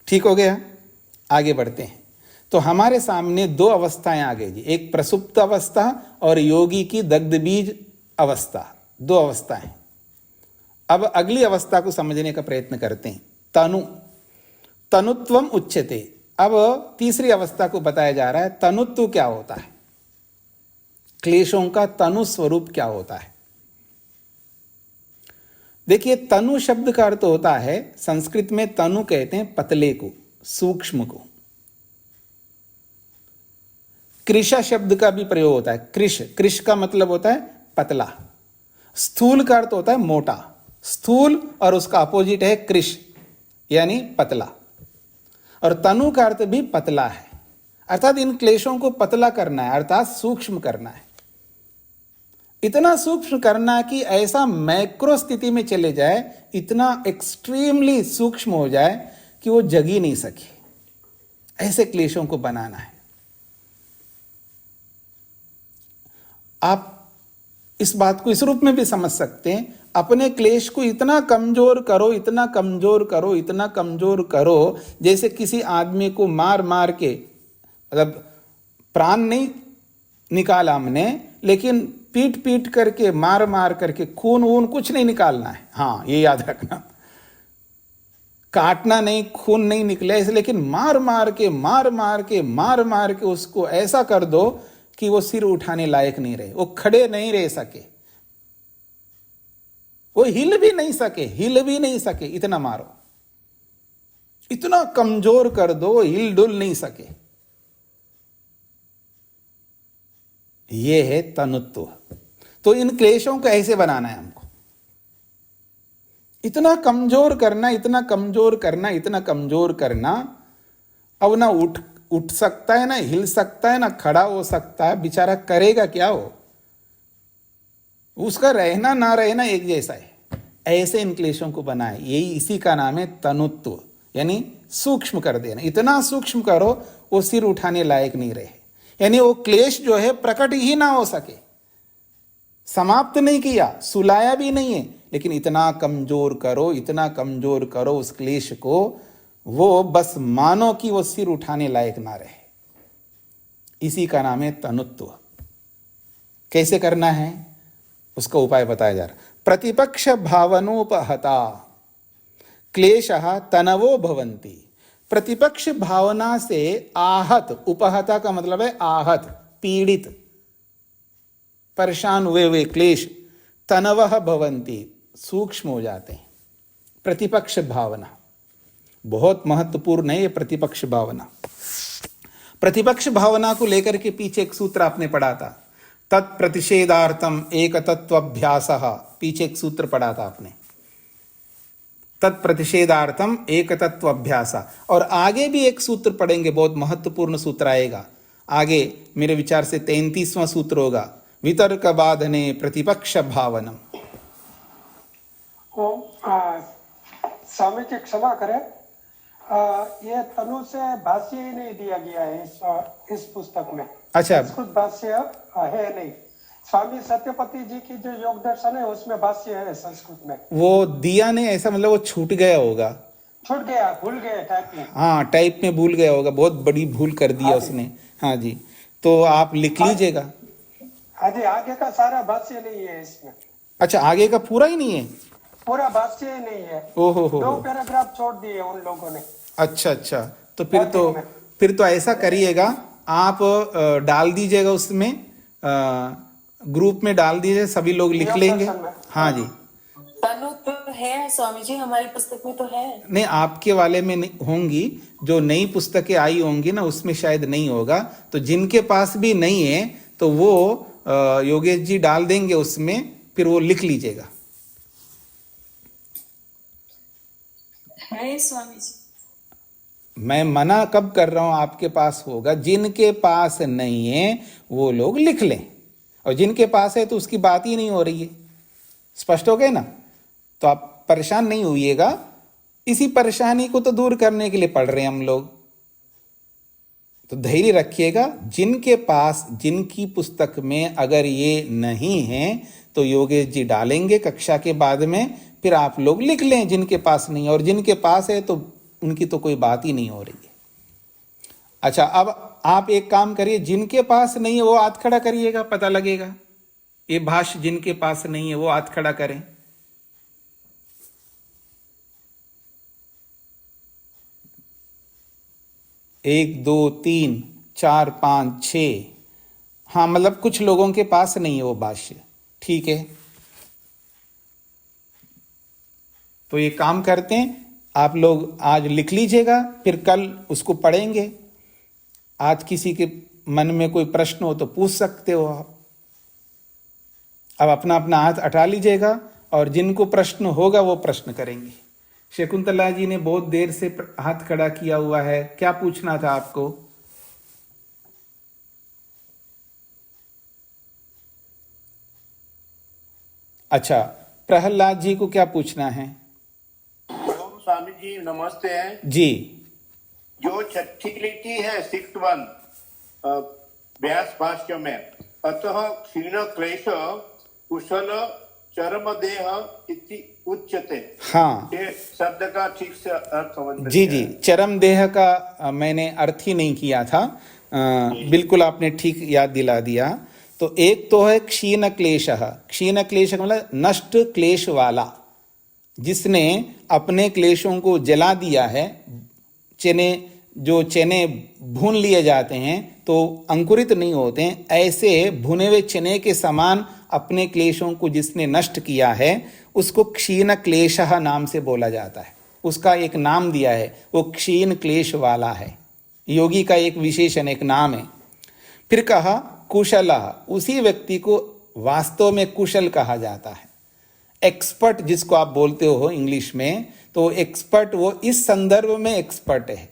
ठीक हो गया? आगे बढ़ते हैं। तो हमारे सामने दो अवस्थाएं आ गई जी, एक प्रसुप्त अवस्था और योगी की दग्ध बीज अवस्था, दो अवस्थाएं। अब अगली अवस्था को समझने का प्रयत्न करते हैं। तनु, तनुत्वम उच्यते। अब तीसरी अवस्था को बताया जा रहा है, तनुत्व क्या होता है, क्लेशों का तनु स्वरूप क्या होता है। देखिए, तनु शब्द का अर्थ होता है, संस्कृत में तनु कहते हैं पतले को, सूक्ष्म को। कृश शब्द का भी प्रयोग होता है, कृश, कृश का मतलब होता है पतला। स्थूल का अर्थ होता है मोटा, स्थूल और उसका अपोजिट है कृश यानी पतला। और तनु का अर्थ भी पतला है, अर्थात इन क्लेशों को पतला करना है, अर्थात सूक्ष्म करना है। इतना सूक्ष्म करना कि ऐसा मैक्रो स्थिति में चले जाए, इतना एक्सट्रीमली सूक्ष्म हो जाए कि वो जग ही नहीं सके, ऐसे क्लेशों को बनाना है। आप इस बात को इस रूप में भी समझ सकते हैं, अपने क्लेश को इतना कमजोर करो, इतना कमजोर करो, इतना कमजोर करो, जैसे किसी आदमी को मार मार के, मतलब प्राण नहीं निकाला हमने, लेकिन पीट पीट करके, मार मार करके, खून वून कुछ नहीं निकालना है। हाँ, ये याद रखना, काटना नहीं, खून नहीं निकले ऐसे, लेकिन मार मार के, मार मार के, मार मार के उसको ऐसा कर दो कि वो सिर उठाने लायक नहीं रहे, वो खड़े नहीं रह सके, वो हिल भी नहीं सके, हिल भी नहीं सके, इतना मारो, इतना कमजोर कर दो, हिल डुल नहीं सके। ये है तनुत्व। तो इन क्लेशों को ऐसे बनाना है हमको, इतना कमजोर करना, इतना कमजोर करना, इतना कमजोर करना। अब ना उठ सकता है, ना हिल सकता है, ना खड़ा हो सकता है, बेचारा करेगा क्या हो, उसका रहना ना रहना एक जैसा है। ऐसे इन क्लेशों को बनाए, यही इसी का नाम है तनुत्व, यानी सूक्ष्म कर देना। इतना सूक्ष्म करो वो सिर उठाने लायक नहीं रहे, यानी वो क्लेश जो है प्रकट ही ना हो सके, समाप्त नहीं किया, सुलाया भी नहीं है, लेकिन इतना कमजोर करो, इतना कमजोर करो उस क्लेश को, वो बस मानो कि वो सिर उठाने लायक ना रहे। इसी का नाम है तनुत्व। कैसे करना है उसका उपाय बताया जा रहा। प्रतिपक्ष भावनोपहता क्लेशः तनवो भवन्ति। प्रतिपक्ष भावना से आहत, उपहता का मतलब है आहत, पीड़ित, परेशान हुए हुए क्लेश, तनवः भवन्ति, सूक्ष्म हो जाते हैं। प्रतिपक्ष भावना बहुत महत्वपूर्ण है, ये प्रतिपक्ष भावना। प्रतिपक्ष भावना को लेकर के पीछे एक सूत्र आपने पढ़ा था, तत्प्रतिषेधार्थम एक तत्वाभ्यासः, पीछे एक सूत्र पढ़ा था आपने, तत्प्रतिषेधार्थम एक तत्वाभ्यास। और आगे भी एक सूत्र पढ़ेंगे, बहुत महत्वपूर्ण सूत्र आएगा आगे, मेरे विचार से 33वां सूत्र होगा, वितर्क बाधने प्रतिपक्ष भावनम। स्वामी जी क्षमा करें, ये तनु से भाष्य ही नहीं दिया गया है इस पुस्तक में। अच्छा, संस्कृत भाष्य है नहीं। स्वामी सत्यपति जी की जो योग दर्शन है उसमें भाष्य है संस्कृत में, वो दिया नहीं, ऐसा मतलब वो छूट गया होगा, छूट गया, भूल गए टाइप में। हाँ, टाइप में भूल गया होगा, बहुत बड़ी भूल कर दिया उसने। हाँ जी, तो आप लिख लीजिएगा। हाँ जी, आगे का सारा भाष्य नहीं है इसमें। अच्छा, आगे का पूरा ही नहीं है? पूरा भाष्य ही नहीं है, ओहो, 2 पैराग्राफ छोड़ दिए उन लोगों ने। अच्छा, तो फिर तो ऐसा करिएगा, आप डाल दीजिएगा उसमें, ग्रुप में डाल दीजिए, सभी लोग लिख लेंगे। हाँ जी, तनु तो है स्वामी जी, हमारी पुस्तक में तो है। नहीं, आपके वाले में नहीं होंगी, जो नई पुस्तकें आई होंगी ना उसमें शायद नहीं होगा, तो जिनके पास भी नहीं है तो वो योगेश जी डाल देंगे उसमें, फिर वो लिख लीजिएगा। है स्वामी जी, मैं मना कब कर रहा हूं, आपके पास होगा, जिनके पास नहीं है वो लोग लिख लें, और जिनके पास है तो उसकी बात ही नहीं हो रही है। स्पष्ट हो गए ना? तो आप परेशान नहीं होइएगा, इसी परेशानी को तो दूर करने के लिए पढ़ रहे हैं हम लोग, तो धैर्य रखिएगा। जिनके पास, जिनकी पुस्तक में अगर ये नहीं है तो योगेश जी डालेंगे कक्षा के बाद में, फिर आप लोग लिख लें जिनके पास नहीं है, और जिनके पास है तो उनकी तो कोई बात ही नहीं हो रही है। अच्छा, अब आप एक काम करिए, जिनके पास नहीं है वो हाथ खड़ा करिएगा, पता लगेगा। ये भाष्य जिनके पास नहीं है वो हाथ खड़ा करें। एक, दो, तीन, चार, पांच, छः। हाँ, मतलब कुछ लोगों के पास नहीं है वो भाष्य। ठीक है, तो ये काम करते हैं, आप लोग आज लिख लीजिएगा, फिर कल उसको पढ़ेंगे। आज किसी के मन में कोई प्रश्न हो तो पूछ सकते हो आप। अब अपना अपना हाथ उठा लीजिएगा और जिनको प्रश्न होगा वो प्रश्न करेंगे। शकुंतला जी ने बहुत देर से हाथ खड़ा किया हुआ है, क्या पूछना था आपको? अच्छा, प्रहलाद जी को क्या पूछना है? ओम स्वामी जी नमस्ते। जी, जो छठी लिखी है 6th 1 व्यास भाष्य में, अतः क्षीण क्लेश कुशल चरम देह इति उच्यते। हाँ, ये शब्द का ठीक से अर्थ समझ जी जी, चरम देह का मैंने अर्थ ही नहीं किया था। बिल्कुल आपने ठीक याद दिला दिया। तो एक तो है क्षीण क्लेश। क्षीण क्लेश मतलब नष्ट क्लेश वाला, जिसने अपने क्लेशों को जला दिया है। चने भून लिए जाते हैं तो अंकुरित नहीं होते हैं, ऐसे भुने हुए चने के समान अपने क्लेशों को जिसने नष्ट किया है उसको क्षीण क्लेशः नाम से बोला जाता है। उसका एक नाम दिया है, वो क्षीण क्लेश वाला है। योगी का एक विशेषण, एक नाम है। फिर कहा कुशलः, उसी व्यक्ति को वास्तव में कुशल कहा जाता है। एक्सपर्ट जिसको आप बोलते हो इंग्लिश में, तो एक्सपर्ट वो इस संदर्भ में एक्सपर्ट है।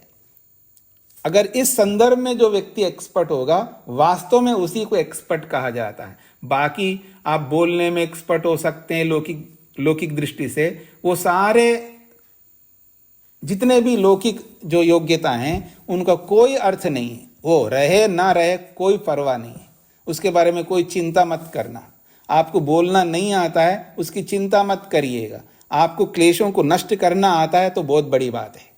अगर इस संदर्भ में जो व्यक्ति एक्सपर्ट होगा, वास्तव में उसी को एक्सपर्ट कहा जाता है। बाकी आप बोलने में एक्सपर्ट हो सकते हैं लौकिक दृष्टि से, वो सारे जितने भी लौकिक जो योग्यता हैं उनका कोई अर्थ नहीं है। वो रहे ना रहे कोई परवाह नहीं है, उसके बारे में कोई चिंता मत करना। आपको बोलना नहीं आता है उसकी चिंता मत करिएगा। आपको क्लेशों को नष्ट करना आता है तो बहुत बड़ी बात है।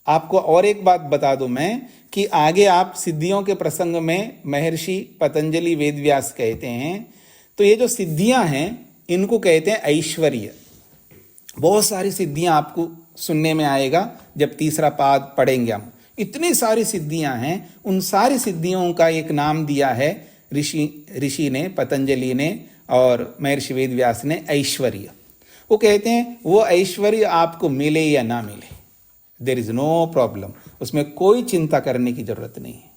आपको और एक बात बता दूं मैं कि आगे आप सिद्धियों के प्रसंग में महर्षि पतंजलि वेदव्यास कहते हैं, तो ये जो सिद्धियां हैं इनको कहते हैं ऐश्वर्य। बहुत सारी सिद्धियां आपको सुनने में आएगा जब तीसरा पाद पढ़ेंगे हम। इतनी सारी सिद्धियां हैं, उन सारी सिद्धियों का एक नाम दिया है ऋषि ने, पतंजलि ने और महर्षि वेदव्यास ने, ऐश्वर्य। वो कहते हैं वो ऐश्वर्य आपको मिले या ना मिले, देयर इज नो प्रॉब्लम, उसमें कोई चिंता करने की जरूरत नहीं है।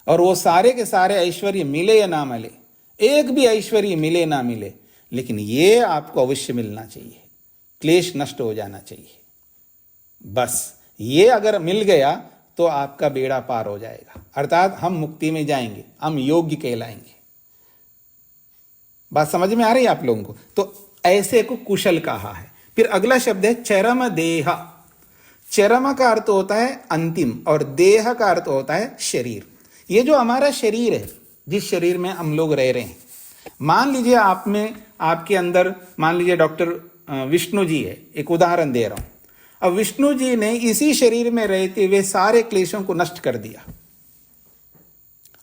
और वो सारे के सारे ऐश्वर्य मिले या ना मिले, एक भी ऐश्वर्य मिले ना मिले, लेकिन ये आपको अवश्य मिलना चाहिए, क्लेश नष्ट हो जाना चाहिए। बस ये अगर मिल गया तो आपका बेड़ा पार हो जाएगा, अर्थात हम मुक्ति में जाएंगे, हम योग्य कहलाएंगे। बात समझ में आ रही है आप लोगों को? तो ऐसे को कुशल कहा है। फिर अगला शब्द है चरम देह। चरम का अर्थ होता है अंतिम और देह का अर्थ होता है शरीर। ये जो हमारा शरीर है, जिस शरीर में हम लोग रह रहे हैं, मान लीजिए आप में, आपके अंदर मान लीजिए डॉक्टर विष्णु जी है, एक उदाहरण दे रहा हूं। अब विष्णु जी ने इसी शरीर में रहते हुए सारे क्लेशों को नष्ट कर दिया।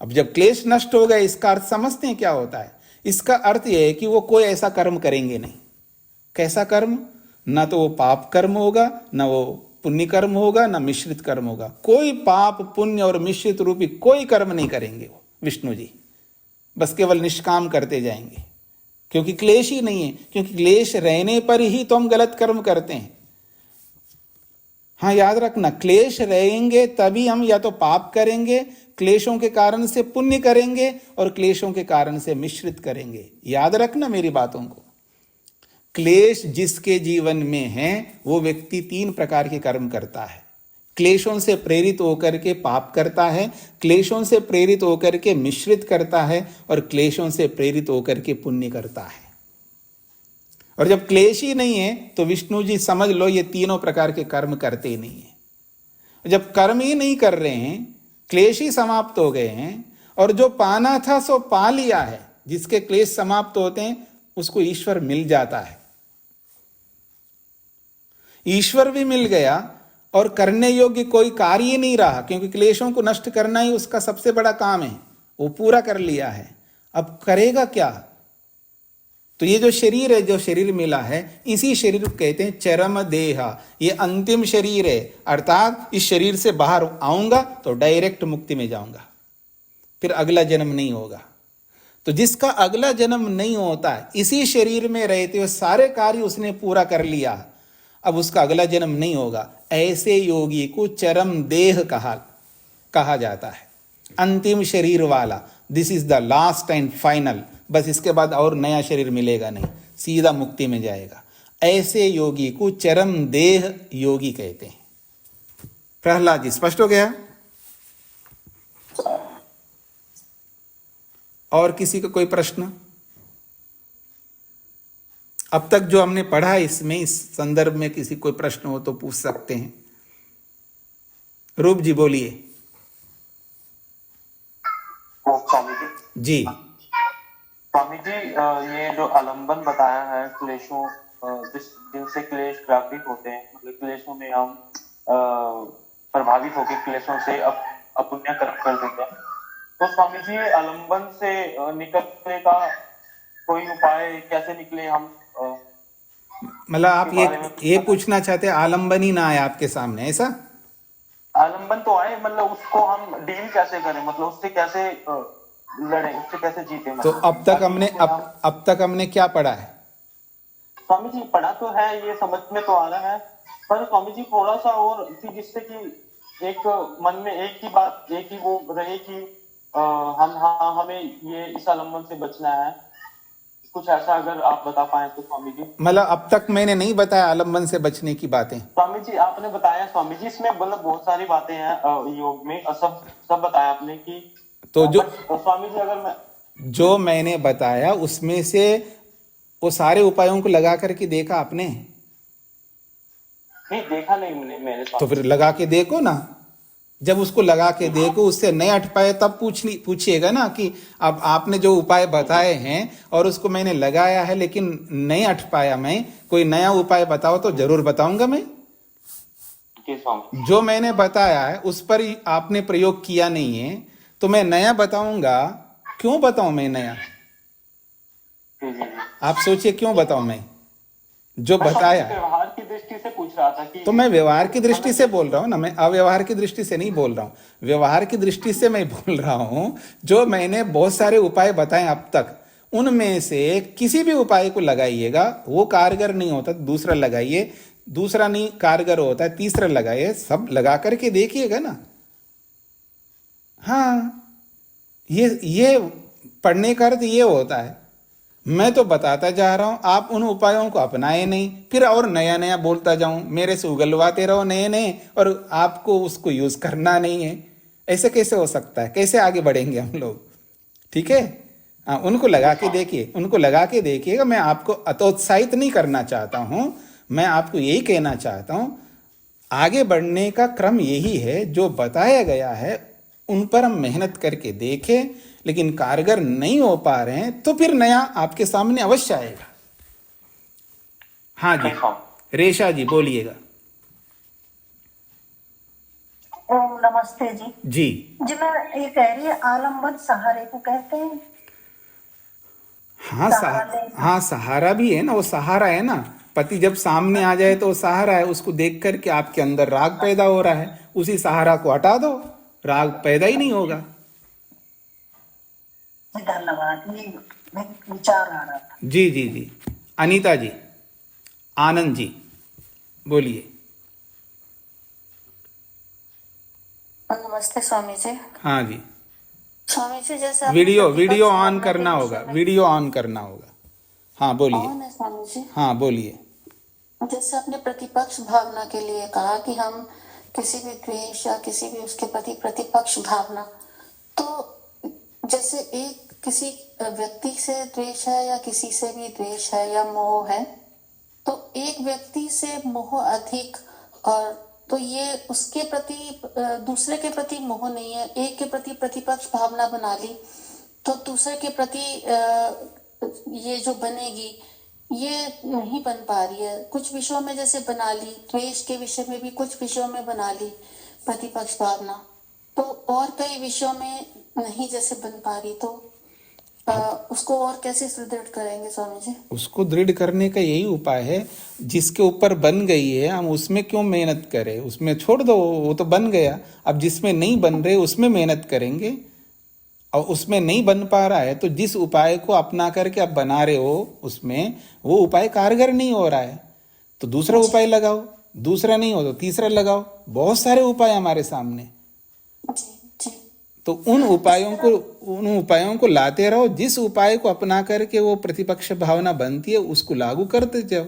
अब जब क्लेश नष्ट हो गए, इसका अर्थ समझते हैं क्या होता है? इसका अर्थ यह है कि वो कोई ऐसा कर्म करेंगे नहीं। कैसा कर्म? ना तो वो पाप कर्म होगा, ना वो पुण्य कर्म होगा, ना मिश्रित कर्म होगा। कोई पाप पुण्य और मिश्रित रूपी कोई कर्म नहीं करेंगे वो विष्णु जी, बस केवल निष्काम करते जाएंगे, क्योंकि क्लेश ही नहीं है। क्योंकि क्लेश रहने पर ही तो हम गलत कर्म करते हैं। हाँ, याद रखना, क्लेश रहेंगे तभी हम या तो पाप करेंगे, क्लेशों के कारण से पुण्य करेंगे, और क्लेशों के कारण से मिश्रित करेंगे। याद रखना मेरी बातों को। क्लेश जिसके जीवन में है वो व्यक्ति 3 प्रकार के कर्म करता है। क्लेशों से प्रेरित होकर के पाप करता है, क्लेशों से प्रेरित होकर के मिश्रित करता है, और क्लेशों से प्रेरित होकर के पुण्य करता है। और जब क्लेश ही नहीं है तो विष्णु जी समझ लो ये तीनों प्रकार के कर्म करते ही नहीं है। जब कर्म ही नहीं कर रहे हैं, क्लेश ही समाप्त हो गए हैं, और जो पाना था सो पा लिया है, जिसके क्लेश समाप्त होते हैं उसको ईश्वर मिल जाता है। ईश्वर भी मिल गया और करने योग्य कोई कार्य ही नहीं रहा, क्योंकि क्लेशों को नष्ट करना ही उसका सबसे बड़ा काम है, वो पूरा कर लिया है। अब करेगा क्या? तो ये जो शरीर है, जो शरीर मिला है, इसी शरीर को कहते हैं चरम देह। ये अंतिम शरीर है, अर्थात इस शरीर से बाहर आऊंगा तो डायरेक्ट मुक्ति में जाऊंगा, फिर अगला जन्म नहीं होगा। तो जिसका अगला जन्म नहीं होता है, इसी शरीर में रहते हुए सारे कार्य उसने पूरा कर लिया, अब उसका अगला जन्म नहीं होगा। ऐसे योगी को चरम देह कहा जाता है, अंतिम शरीर वाला। This is the last and final, बस इसके बाद और नया शरीर मिलेगा नहीं, सीधा मुक्ति में जाएगा। ऐसे योगी को चरम देह योगी कहते हैं। प्रहलाद जी, स्पष्ट हो गया? और किसी का कोई प्रश्न? अब तक जो हमने पढ़ा इसमें, इस संदर्भ में किसी कोई प्रश्न हो तो पूछ सकते हैं। रूप जी बोलिए। स्वामी जी स्वामी जी, ये जो आलंबन बताया है क्लेशों, जिनसे क्लेश व्यापृत होते हैं, मतलब क्लेशों में हम प्रभावित होकर क्लेशों से अपुण्य कर्म कर देते हैं, तो स्वामी जी आलंबन से निकलने का कोई उपाय कैसे निकले हम? मतलब आप ये पूछना चाहते हैं आलंबन ही ना आए आपके सामने, ऐसा? आलंबन तो आए, मतलब उसको हम डील कैसे करें, मतलब उससे कैसे लड़े, उससे कैसे जीते? तो अब तक हमने क्या पढ़ा है? स्वामी जी पढ़ा तो है, ये समझ में तो आ रहा है, पर स्वामी जी थोड़ा सा और कि जिससे कि एक मन में एक ही बात, एक ही वो रहे कि हमें ये इस आलंबन से बचना है, कुछ ऐसा अगर आप बता पाए तो स्वामी जी। मतलब अब तक मैंने नहीं बताया आलंबन से बचने की बातें? स्वामी जी आपने बताया स्वामी जी, इसमें मतलब बहुत सारी बातें हैं योग में, सब बताया आपने कि तो जो स्वामी जी अगर जो मैंने बताया उसमें से वो सारे उपायों को लगा करके देखा आपने? नहीं देखा, नहीं मैंने तो फिर लगा के देखो ना। जब उसको लगा के देखो, उससे नहीं अट पाए तब पूछिएगा ना कि अब आपने जो उपाय बताए हैं और उसको मैंने लगाया है लेकिन नहीं अट पाया, मैं कोई नया उपाय बताओ तो जरूर बताऊंगा मैं। जो मैंने बताया है उस पर आपने प्रयोग किया नहीं है तो मैं नया बताऊंगा। क्यों बताऊं मैं नया? आप सोचिए क्यों बताऊं मैं जो बताया? व्यवहार की दृष्टि से पूछ रहा था कि तो मैं व्यवहार की दृष्टि से बोल रहा हूं ना, मैं अव्यवहार की दृष्टि से नहीं बोल रहा हूं, व्यवहार की दृष्टि से मैं बोल रहा हूं। जो मैंने बहुत सारे उपाय बताए अब तक, उनमें से किसी भी उपाय को लगाइएगा, वो कारगर नहीं होता दूसरा लगाइए, दूसरा नहीं कारगर होता है तीसरा लगाइए, सब लगा करके देखिएगा ना। हाँ, ये पढ़ने का अर्थ ये होता है। मैं तो बताता जा रहा हूं, आप उन उपायों को अपनाए नहीं, फिर और नया नया बोलता जाऊं, मेरे से उगलवाते रहो नए नए, और आपको उसको यूज करना नहीं है। ऐसे कैसे हो सकता है? कैसे आगे बढ़ेंगे हम लोग? ठीक है, हाँ, उनको लगा के देखिए, उनको लगा के देखिएगा। मैं आपको अतोत्साहित नहीं करना चाहता हूं, मैं आपको यही कहना चाहता हूं, आगे बढ़ने का क्रम यही है। जो बताया गया है उन पर हम मेहनत करके देखें, लेकिन कारगर नहीं हो पा रहे हैं तो फिर नया आपके सामने अवश्य आएगा। हाँ जी, रेशा जी बोलिएगा। ओम नमस्ते जी। जी मैं ये कह रही है, आलंबन सहारे को कहते हैं? हाँ, सहारा भी है ना, वो सहारा है ना। पति जब सामने आ जाए तो वो सहारा है, उसको देख करके आपके अंदर राग पैदा हो रहा है, उसी सहारा को हटा दो, राग पैदा ही नहीं होगा। धन्यवाद, ये विचार आ रहा था। जी जी जी। अनीता जी, आनंद जी बोलिए। नमस्ते स्वामी जी। हाँ जी, स्वामी जी जैसे वीडियो ऑन करना होगा, वीडियो ऑन करना होगा। हाँ बोलिए। ऑन है स्वामी जी। हाँ बोलिए। जैसे आपने प्रतिपक्ष भावना के लिए कहा कि हम किसी भी द्वेष या किसी भी उसके प्रति प्रतिपक्ष भावना, तो जैसे एक किसी व्यक्ति से द्वेष है या किसी से भी द्वेष है या मोह है, तो एक व्यक्ति से मोह अधिक, और तो ये उसके प्रति दूसरे के प्रति मोह नहीं है, एक के प्रति प्रतिपक्ष भावना बना ली तो दूसरे के प्रति ये जो बनेगी ये नहीं बन पा रही है। कुछ विषयों में जैसे बना ली, द्वेष के विषय में भी कुछ विषयों में बना ली प्रतिपक्ष भावना, तो और कई विषयों में नहीं जैसे बन पा रही, तो उसको और कैसे सुदृढ़ करेंगे स्वामी जी? उसको दृढ़ करने का यही उपाय है, जिसके ऊपर बन गई है हम उसमें क्यों मेहनत करें, उसमें छोड़ दो, वो तो बन गया। अब जिसमें नहीं बन रहे उसमें मेहनत करेंगे, और उसमें नहीं बन पा रहा है तो जिस उपाय को अपना करके आप बना रहे हो उसमें वो उपाय कारगर नहीं हो रहा है तो दूसरा उपाय लगाओ, दूसरा नहीं हो तो तीसरा लगाओ। बहुत सारे उपाय हमारे सामने, तो उन उपायों को लाते रहो। जिस उपाय को अपना करके वो प्रतिपक्ष भावना बनती है उसको लागू करते जाओ,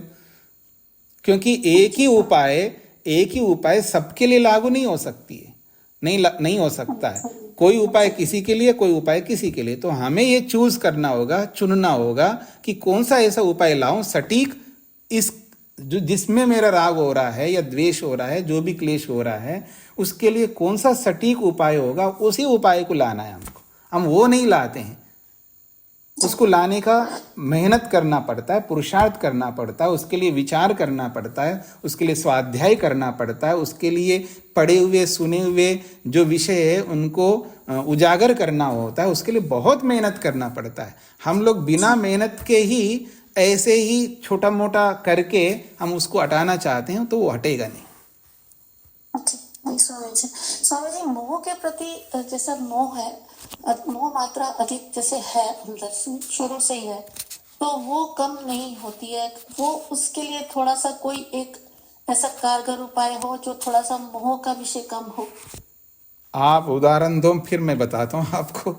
क्योंकि एक ही उपाय सबके लिए लागू नहीं हो सकती है, नहीं हो सकता है। कोई उपाय किसी के लिए, कोई उपाय किसी के लिए। तो हमें ये चूज करना होगा, चुनना होगा कि कौन सा ऐसा उपाय लाऊं सटीक, इस जो जिसमें मेरा राग हो रहा है या द्वेष हो रहा है, जो भी क्लेश हो रहा है, उसके लिए कौन सा सटीक उपाय होगा, उसी उपाय को लाना है हमको। हम वो नहीं लाते हैं, उसको लाने का मेहनत करना पड़ता है, पुरुषार्थ करना पड़ता है, उसके लिए विचार करना पड़ता है, उसके लिए स्वाध्याय करना पड़ता है, उसके लिए पढ़े हुए सुने हुए जो विषय है उनको उजागर करना होता है, उसके लिए बहुत मेहनत करना पड़ता है। हम लोग बिना मेहनत के ही ऐसे ही छोटा मोटा करके हम उसको हटाना चाहते हैं, तो वो हटेगा नहीं। स्वामी जी, मोह के प्रति जैसा मोह है, मोह मात्रा अधिक जैसे है अंदर शुरू से ही है, तो वो कम नहीं होती है। वो उसके लिए थोड़ा सा कोई एक ऐसा कारगर उपाय हो जो थोड़ा सा मोह का विषय कम हो। आप उदाहरण दो, फिर मैं बताता हूँ आपको।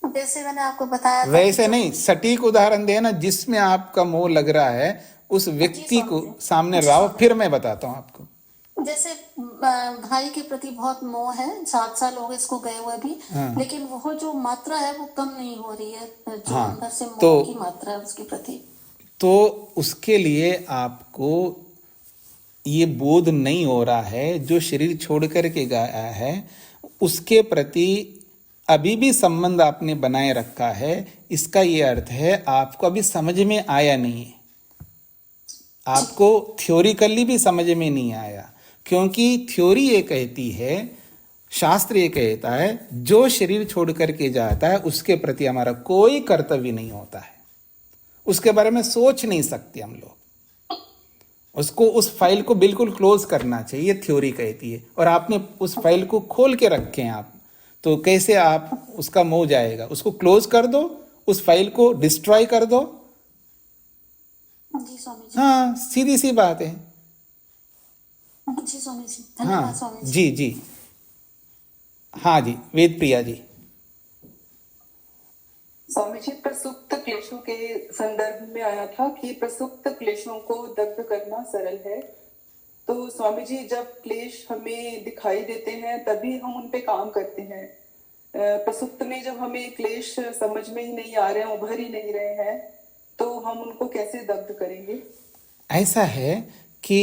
जैसे मैंने आपको बताया, वैसे नहीं, सटीक उदाहरण देना जिसमें आपका मोह लग रहा है उस व्यक्ति को सामने लाओ, फिर मैं बताता हूँ आपको। जैसे भाई के प्रति बहुत मोह है, 7 साल हो गए इसको गए हुए भी, लेकिन वो जो मात्रा है वो कम नहीं हो रही है, जो अंदर से मोह की मात्रा है उसके प्रति। तो उसके लिए आपको ये बोध नहीं हो रहा है, जो शरीर छोड़ करके गया है उसके प्रति अभी भी संबंध आपने बनाए रखा है। इसका ये अर्थ है आपको अभी समझ में आया नहीं है, आपको थ्योरिकली भी समझ में नहीं आया, क्योंकि थ्योरी ये कहती है, शास्त्र ये कहता है, जो शरीर छोड़ करके जाता है उसके प्रति हमारा कोई कर्तव्य नहीं होता है, उसके बारे में सोच नहीं सकते हम लोग, उसको उस फाइल को बिल्कुल क्लोज करना चाहिए, थ्योरी कहती है। और आपने उस फाइल को खोल के रखे हैं आप, तो कैसे आप उसका मोह जाएगा? उसको क्लोज कर दो, उस फाइल को डिस्ट्रॉय कर दो। जी स्वामी जी। हाँ, सीधी सी बात है। जी स्वामी जी, धन्यवाद स्वामी जी जी। हाँ जी, वेद प्रिया जी। स्वामी जी, प्रसुप्त क्लेशों के संदर्भ में आया था कि प्रसुप्त क्लेशों को दग्ध करना सरल है। तो स्वामी जी, जब क्लेश हमें दिखाई देते हैं तभी हम उन पे काम करते हैं। प्रसुप्त में जब हमें क्लेश समझ में ही नहीं आ रहे हैं, उभर ही नहीं रहे हैं, तो हम उनको कैसे दग्ध करेंगे? ऐसा है कि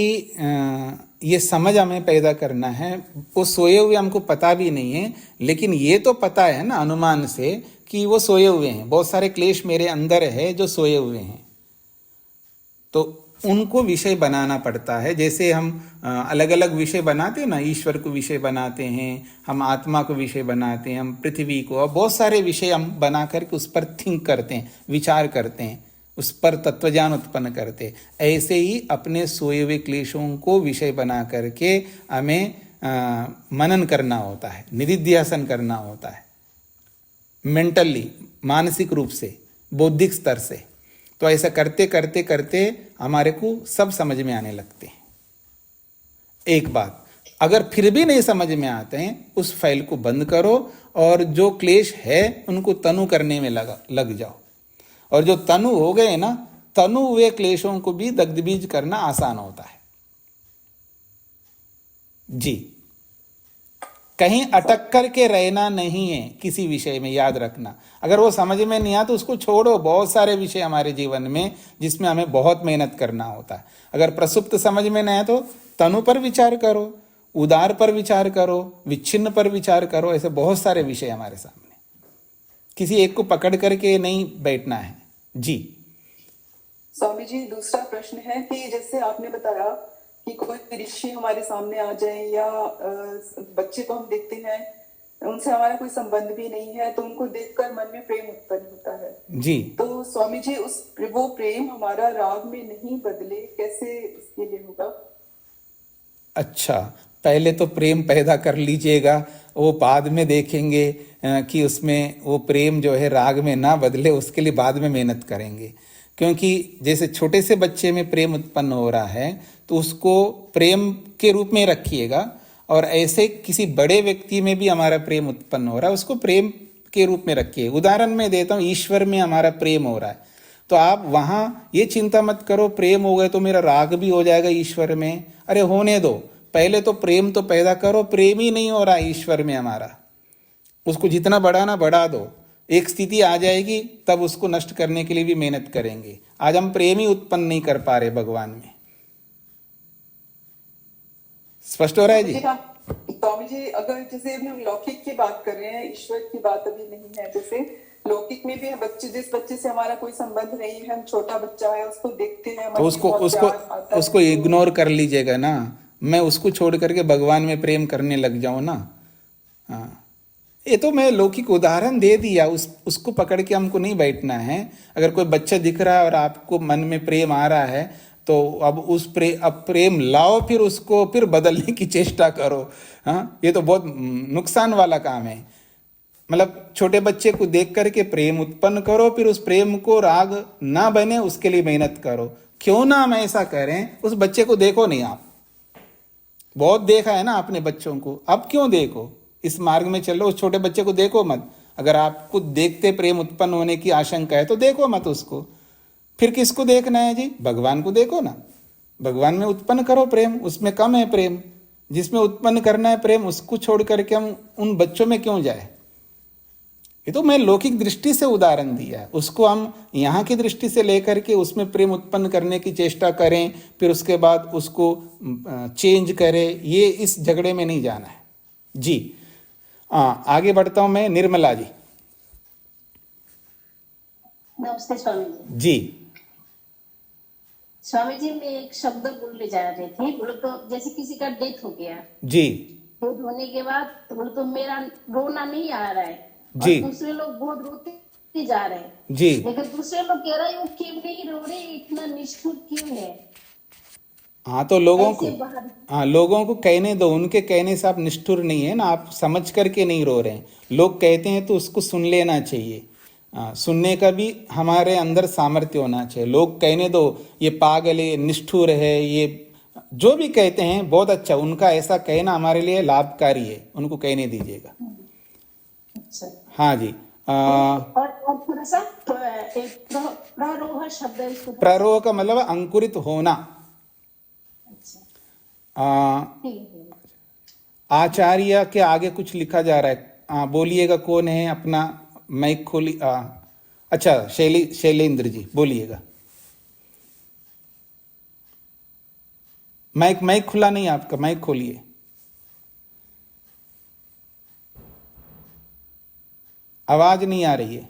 ये समझ हमें पैदा करना है। वो सोए हुए हमको पता भी नहीं है, लेकिन ये तो पता है ना अनुमान से कि वो सोए हुए हैं। बहुत सारे क्लेश मेरे अंदर है जो सोए हुए हैं, तो उनको विषय बनाना पड़ता है। जैसे हम अलग अलग विषय बनाते हैं ना, ईश्वर को विषय बनाते हैं, हम आत्मा को विषय बनाते हैं, हम पृथ्वी को, और बहुत सारे विषय हम बना करके उस पर थिंक करते हैं, विचार करते हैं, उस पर तत्वज्ञान उत्पन्न करते। ऐसे ही अपने सोए हुए क्लेशों को विषय बना करके हमें मनन करना होता है, निधिध्यासन करना होता है, मेंटली, मानसिक रूप से, बौद्धिक स्तर से। तो ऐसा करते करते करते हमारे को सब समझ में आने लगते हैं। एक बात, अगर फिर भी नहीं समझ में आते हैं, उस फाइल को बंद करो और जो क्लेश है उनको तनु करने में लग जाओ। और जो तनु हो गए ना, तनु हुए क्लेशों को भी दग्धबीज करना आसान होता है। जी, कहीं अटक करके रहना नहीं है किसी विषय में, याद रखना। अगर वो समझ में नहीं आया तो उसको छोड़ो। बहुत सारे विषय हमारे जीवन में जिसमें हमें बहुत मेहनत करना होता है। अगर प्रसुप्त समझ में नहीं आया तो तनु पर विचार करो, उदार पर विचार करो, विच्छिन्न पर विचार करो। ऐसे बहुत सारे विषय हमारे सामने, किसी एक को पकड़ करके नहीं बैठना है। जी स्वामी जी दूसरा प्रश्न है कि जैसे आपने बताया कि कोई ऋषि हमारे सामने आ जाए या बच्चे को हम देखते हैं, उनसे हमारा कोई संबंध भी नहीं है, तो उनको देखकर मन में प्रेम उत्पन्न होता है। जी। तो स्वामी जी वो प्रेम हमारा राग में नहीं बदले, कैसे इसके लिए होगा? अच्छा, पहले तो प्रेम पैदा कर लीजिएगा, वो बाद में देखेंगे कि उसमें वो प्रेम जो है राग में ना बदले, उसके लिए बाद में मेहनत करेंगे। क्योंकि जैसे छोटे से बच्चे में प्रेम उत्पन्न हो रहा है तो उसको प्रेम के रूप में रखिएगा, और ऐसे किसी बड़े व्यक्ति में भी हमारा प्रेम उत्पन्न हो रहा है उसको प्रेम के रूप में रखिए। उदाहरण मैं देता हूँ, ईश्वर में हमारा प्रेम हो रहा है तो आप वहाँ ये चिंता मत करो प्रेम हो गए तो मेरा राग भी हो जाएगा ईश्वर में। अरे होने दो, पहले तो प्रेम तो पैदा करो। प्रेम ही नहीं हो रहा है ईश्वर में हमारा, उसको जितना बढ़ाना बढ़ा दो। एक स्थिति आ जाएगी तब उसको नष्ट करने के लिए भी मेहनत करेंगे। आज हम प्रेम ही उत्पन्न नहीं कर पा रहे भगवान में। स्पष्ट हो रहा है जी? स्वामी जी, अगर जैसे हम लौकिक की बात कर रहे हैं, ईश्वर की बात अभी नहीं है, जैसे लौकिक में भी बच्चे, जिस बच्चे से हमारा कोई संबंध नहीं है, हम छोटा बच्चा है उसको देखते हैं तो उसको इग्नोर कर लीजिएगा ना। मैं उसको छोड़ करके भगवान में प्रेम करने लग जाऊं ना। हाँ, ये तो मैं लौकिक उदाहरण दे दिया, उसको पकड़ के हमको नहीं बैठना है। अगर कोई बच्चा दिख रहा है और आपको मन में प्रेम आ रहा है तो अब अब प्रेम लाओ, फिर उसको फिर बदलने की चेष्टा करो। हाँ, ये तो बहुत नुकसान वाला काम है। मतलब छोटे बच्चे को देख करके प्रेम उत्पन्न करो, फिर उस प्रेम को राग ना बने उसके लिए मेहनत करो। क्यों ना हम ऐसा करें, उस बच्चे को देखो नहीं। आप बहुत देखा है ना अपने बच्चों को, अब क्यों देखो? इस मार्ग में चलो, उस छोटे बच्चे को देखो मत। अगर आपको देखते प्रेम उत्पन्न होने की आशंका है तो देखो मत उसको। फिर किसको देखना है जी? भगवान को देखो ना। भगवान में उत्पन्न करो प्रेम, उसमें कम है प्रेम। जिसमें उत्पन्न करना है प्रेम उसको छोड़ करके हम उन बच्चों में क्यों जाए? ये तो मैं लौकिक दृष्टि से उदाहरण दिया है, उसको हम यहाँ की दृष्टि से लेकर के उसमें प्रेम उत्पन्न करने की चेष्टा करें, फिर उसके बाद उसको चेंज करें। ये इस झगड़े में नहीं जाना है जी। आगे बढ़ता हूं मैं। निर्मला जी। नमस्ते स्वामी जी। जी स्वामी जी, मैं एक शब्द बोलने जा रही थी। बोले तो जैसे किसी का डेथ हो गया जी, डेथ होने के बाद बोले तो मेरा रोना नहीं आ रहा है जी, और दूसरे लोग बहुत रोते जा रहे हैं जी, लेकिन दूसरे लोग कह रहे हैं वो क्यों नहीं रो रहे, इतना निष्ठुर क्यों है? हाँ तो लोगों को कहने दो। उनके कहने से आप निष्ठुर नहीं है ना, आप समझ करके नहीं रो रहे हैं। लोग कहते हैं तो उसको सुन लेना चाहिए। सुनने का भी हमारे अंदर सामर्थ्य होना चाहिए। लोग कहने दो, ये पागल है, निष्ठुर है, ये जो भी कहते हैं बहुत अच्छा, उनका ऐसा कहना हमारे लिए लाभकारी है, उनको कहने दीजिएगा। अच्छा, हाँ जी। और थोड़ा सा प्ररोह शब्द है इसको। प्ररोह का मतलब अंकुरित होना। आचार्य के आगे कुछ लिखा जा रहा है, बोलिएगा कौन है? अपना माइक खोली। अच्छा, शैलेंद्र जी बोलिएगा। माइक खुला नहीं आपका, माइक खोलिए। आवाज नहीं आ रही है।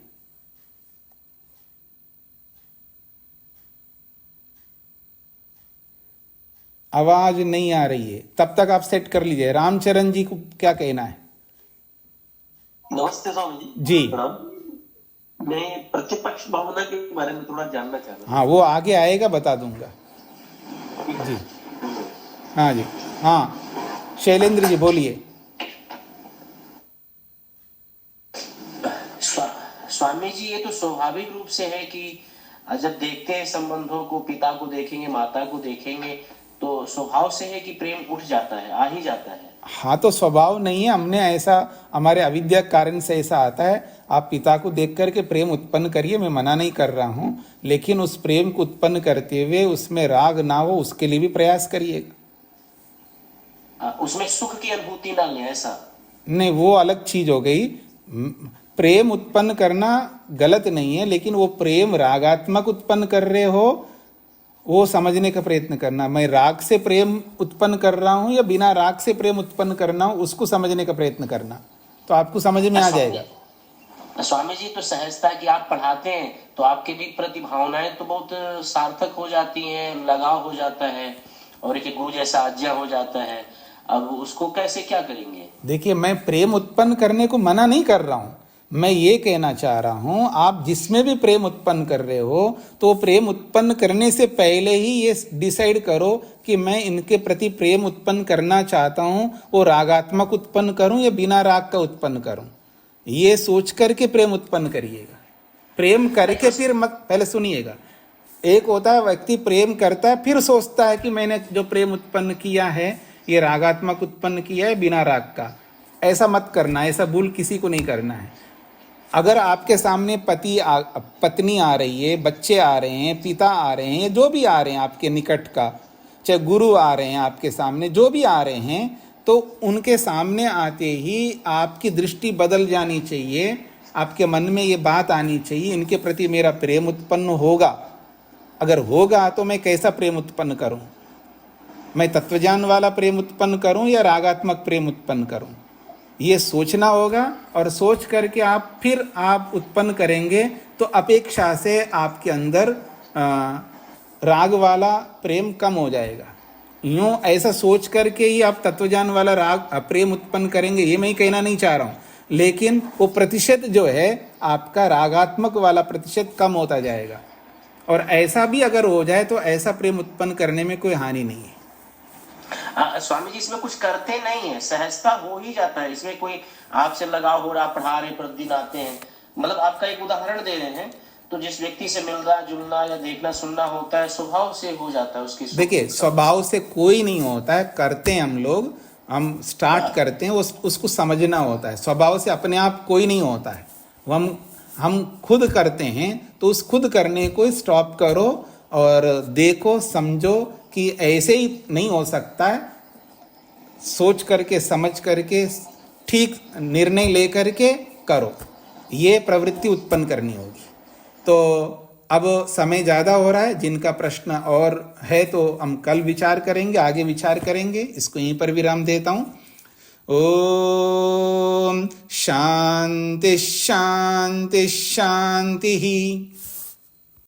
आवाज नहीं आ रही है, तब तक आप सेट कर लीजिए। रामचरण जी को क्या कहना है? नमस्ते स्वामी जी। जी, मैं प्रतिपक्ष भावना के बारे में थोड़ा जानना चाह रहा हूँ। हाँ, वो आगे आएगा, बता दूंगा जी। हाँ जी, हाँ शैलेंद्र जी बोलिए। स्वामी जी, ये तो स्वाभाविक रूप से है कि जब देखते हैं संबंधों को, पिता को देखेंगे, माता को देखेंगे, तो स्वभाव से है कि प्रेम उठ जाता है, आ ही जाता है। हाँ, तो स्वभाव नहीं है, हमने ऐसा, हमारे अविद्या कारण से ऐसा आता है। आप पिता को देख करके प्रेम उत्पन्न करिए, मैं मना नहीं कर रहा हूँ, लेकिन उस प्रेम को उत्पन्न करते हुए उसमें राग ना हो, उसके लिए भी प्रयास करिएगा। उसमें सुख की अनुभूति ना ले, ऐसा नहीं, वो अलग चीज हो गई। प्रेम उत्पन्न करना गलत नहीं है, लेकिन वो प्रेम रागात्मक उत्पन्न कर रहे हो, वो समझने का प्रयत्न करना। मैं राग से प्रेम उत्पन्न कर रहा हूं या बिना राग से प्रेम उत्पन्न करना हूं, उसको समझने का प्रयत्न करना, तो आपको समझ में आ जाएगा। स्वामी जी, तो सहजता की आप पढ़ाते हैं तो आपके भी प्रति भावनाएं तो बहुत सार्थक हो जाती हैं, लगाव हो जाता है और एक गुरु जैसा आज्ञा हो जाता है। अब उसको कैसे क्या करेंगे? देखिए, मैं प्रेम उत्पन्न करने को मना नहीं कर रहा हूं, मैं ये कहना चाह रहा हूं आप जिसमें भी प्रेम उत्पन्न कर रहे हो तो प्रेम उत्पन्न करने से पहले ही ये डिसाइड करो कि मैं इनके प्रति प्रेम उत्पन्न करना चाहता हूं, वो रागात्मक उत्पन्न करूं या बिना राग का उत्पन्न करूं, ये सोच करके प्रेम उत्पन्न करिएगा। प्रेम करके फिर मत, पहले सुनिएगा, एक होता है व्यक्ति प्रेम करता है फिर सोचता है कि मैंने जो प्रेम उत्पन्न किया है ये रागात्मक उत्पन्न किया है बिना राग का। ऐसा मत करना, ऐसा भूल किसी को नहीं करना है। अगर आपके सामने पत्नी आ रही है, बच्चे आ रहे हैं, पिता आ रहे हैं, जो भी आ रहे हैं आपके निकट का, चाहे गुरु आ रहे हैं आपके सामने, जो भी आ रहे हैं, तो उनके सामने आते ही आपकी दृष्टि बदल जानी चाहिए, आपके मन में ये बात आनी चाहिए इनके प्रति मेरा प्रेम उत्पन्न होगा। अगर होगा तो मैं कैसा प्रेम उत्पन्न करूं, मैं तत्वज्ञान वाला प्रेम उत्पन्न करूं या रागात्मक प्रेम उत्पन्न करूं, ये सोचना होगा। और सोच करके आप उत्पन्न करेंगे तो अपेक्षा से आपके अंदर राग वाला प्रेम कम हो जाएगा। यूं ऐसा सोच करके ही आप तत्वज्ञान वाला राग प्रेम उत्पन्न करेंगे, ये मैं कहना नहीं चाह रहा हूं, लेकिन वो प्रतिशत जो है आपका रागात्मक वाला प्रतिशत कम होता जाएगा। और ऐसा भी अगर हो जाए तो ऐसा प्रेम उत्पन्न करने में कोई हानि नहीं है। स्वामी जी, इसमें कुछ करते नहीं है, सहजता हो ही जाता है, इसमें कोई आपसे लगाव हो रहा, पढ़ा रहे, प्रतिदिन आते हैं, मतलब आपका एक उदाहरण दे रहे हैं, तो जिस व्यक्ति से मिलना जुलना या देखना सुनना होता है स्वभाव से हो जाता है उसकी। देखिए, स्वभाव से कोई नहीं होता है, करते हैं हम लोग, हम स्टार्ट करते हैं, उसको समझना होता है। स्वभाव से अपने आप कोई नहीं होता है, वो हम खुद करते हैं, तो उस खुद करने को स्टॉप करो और देखो, समझो कि ऐसे ही नहीं हो सकता है, सोच करके समझ करके ठीक निर्णय ले करके करो, ये प्रवृत्ति उत्पन्न करनी होगी। तो अब समय ज़्यादा हो रहा है, जिनका प्रश्न और है तो हम कल विचार करेंगे, आगे विचार करेंगे। इसको यहीं पर विराम देता हूँ। ओम शांति शांति शांति।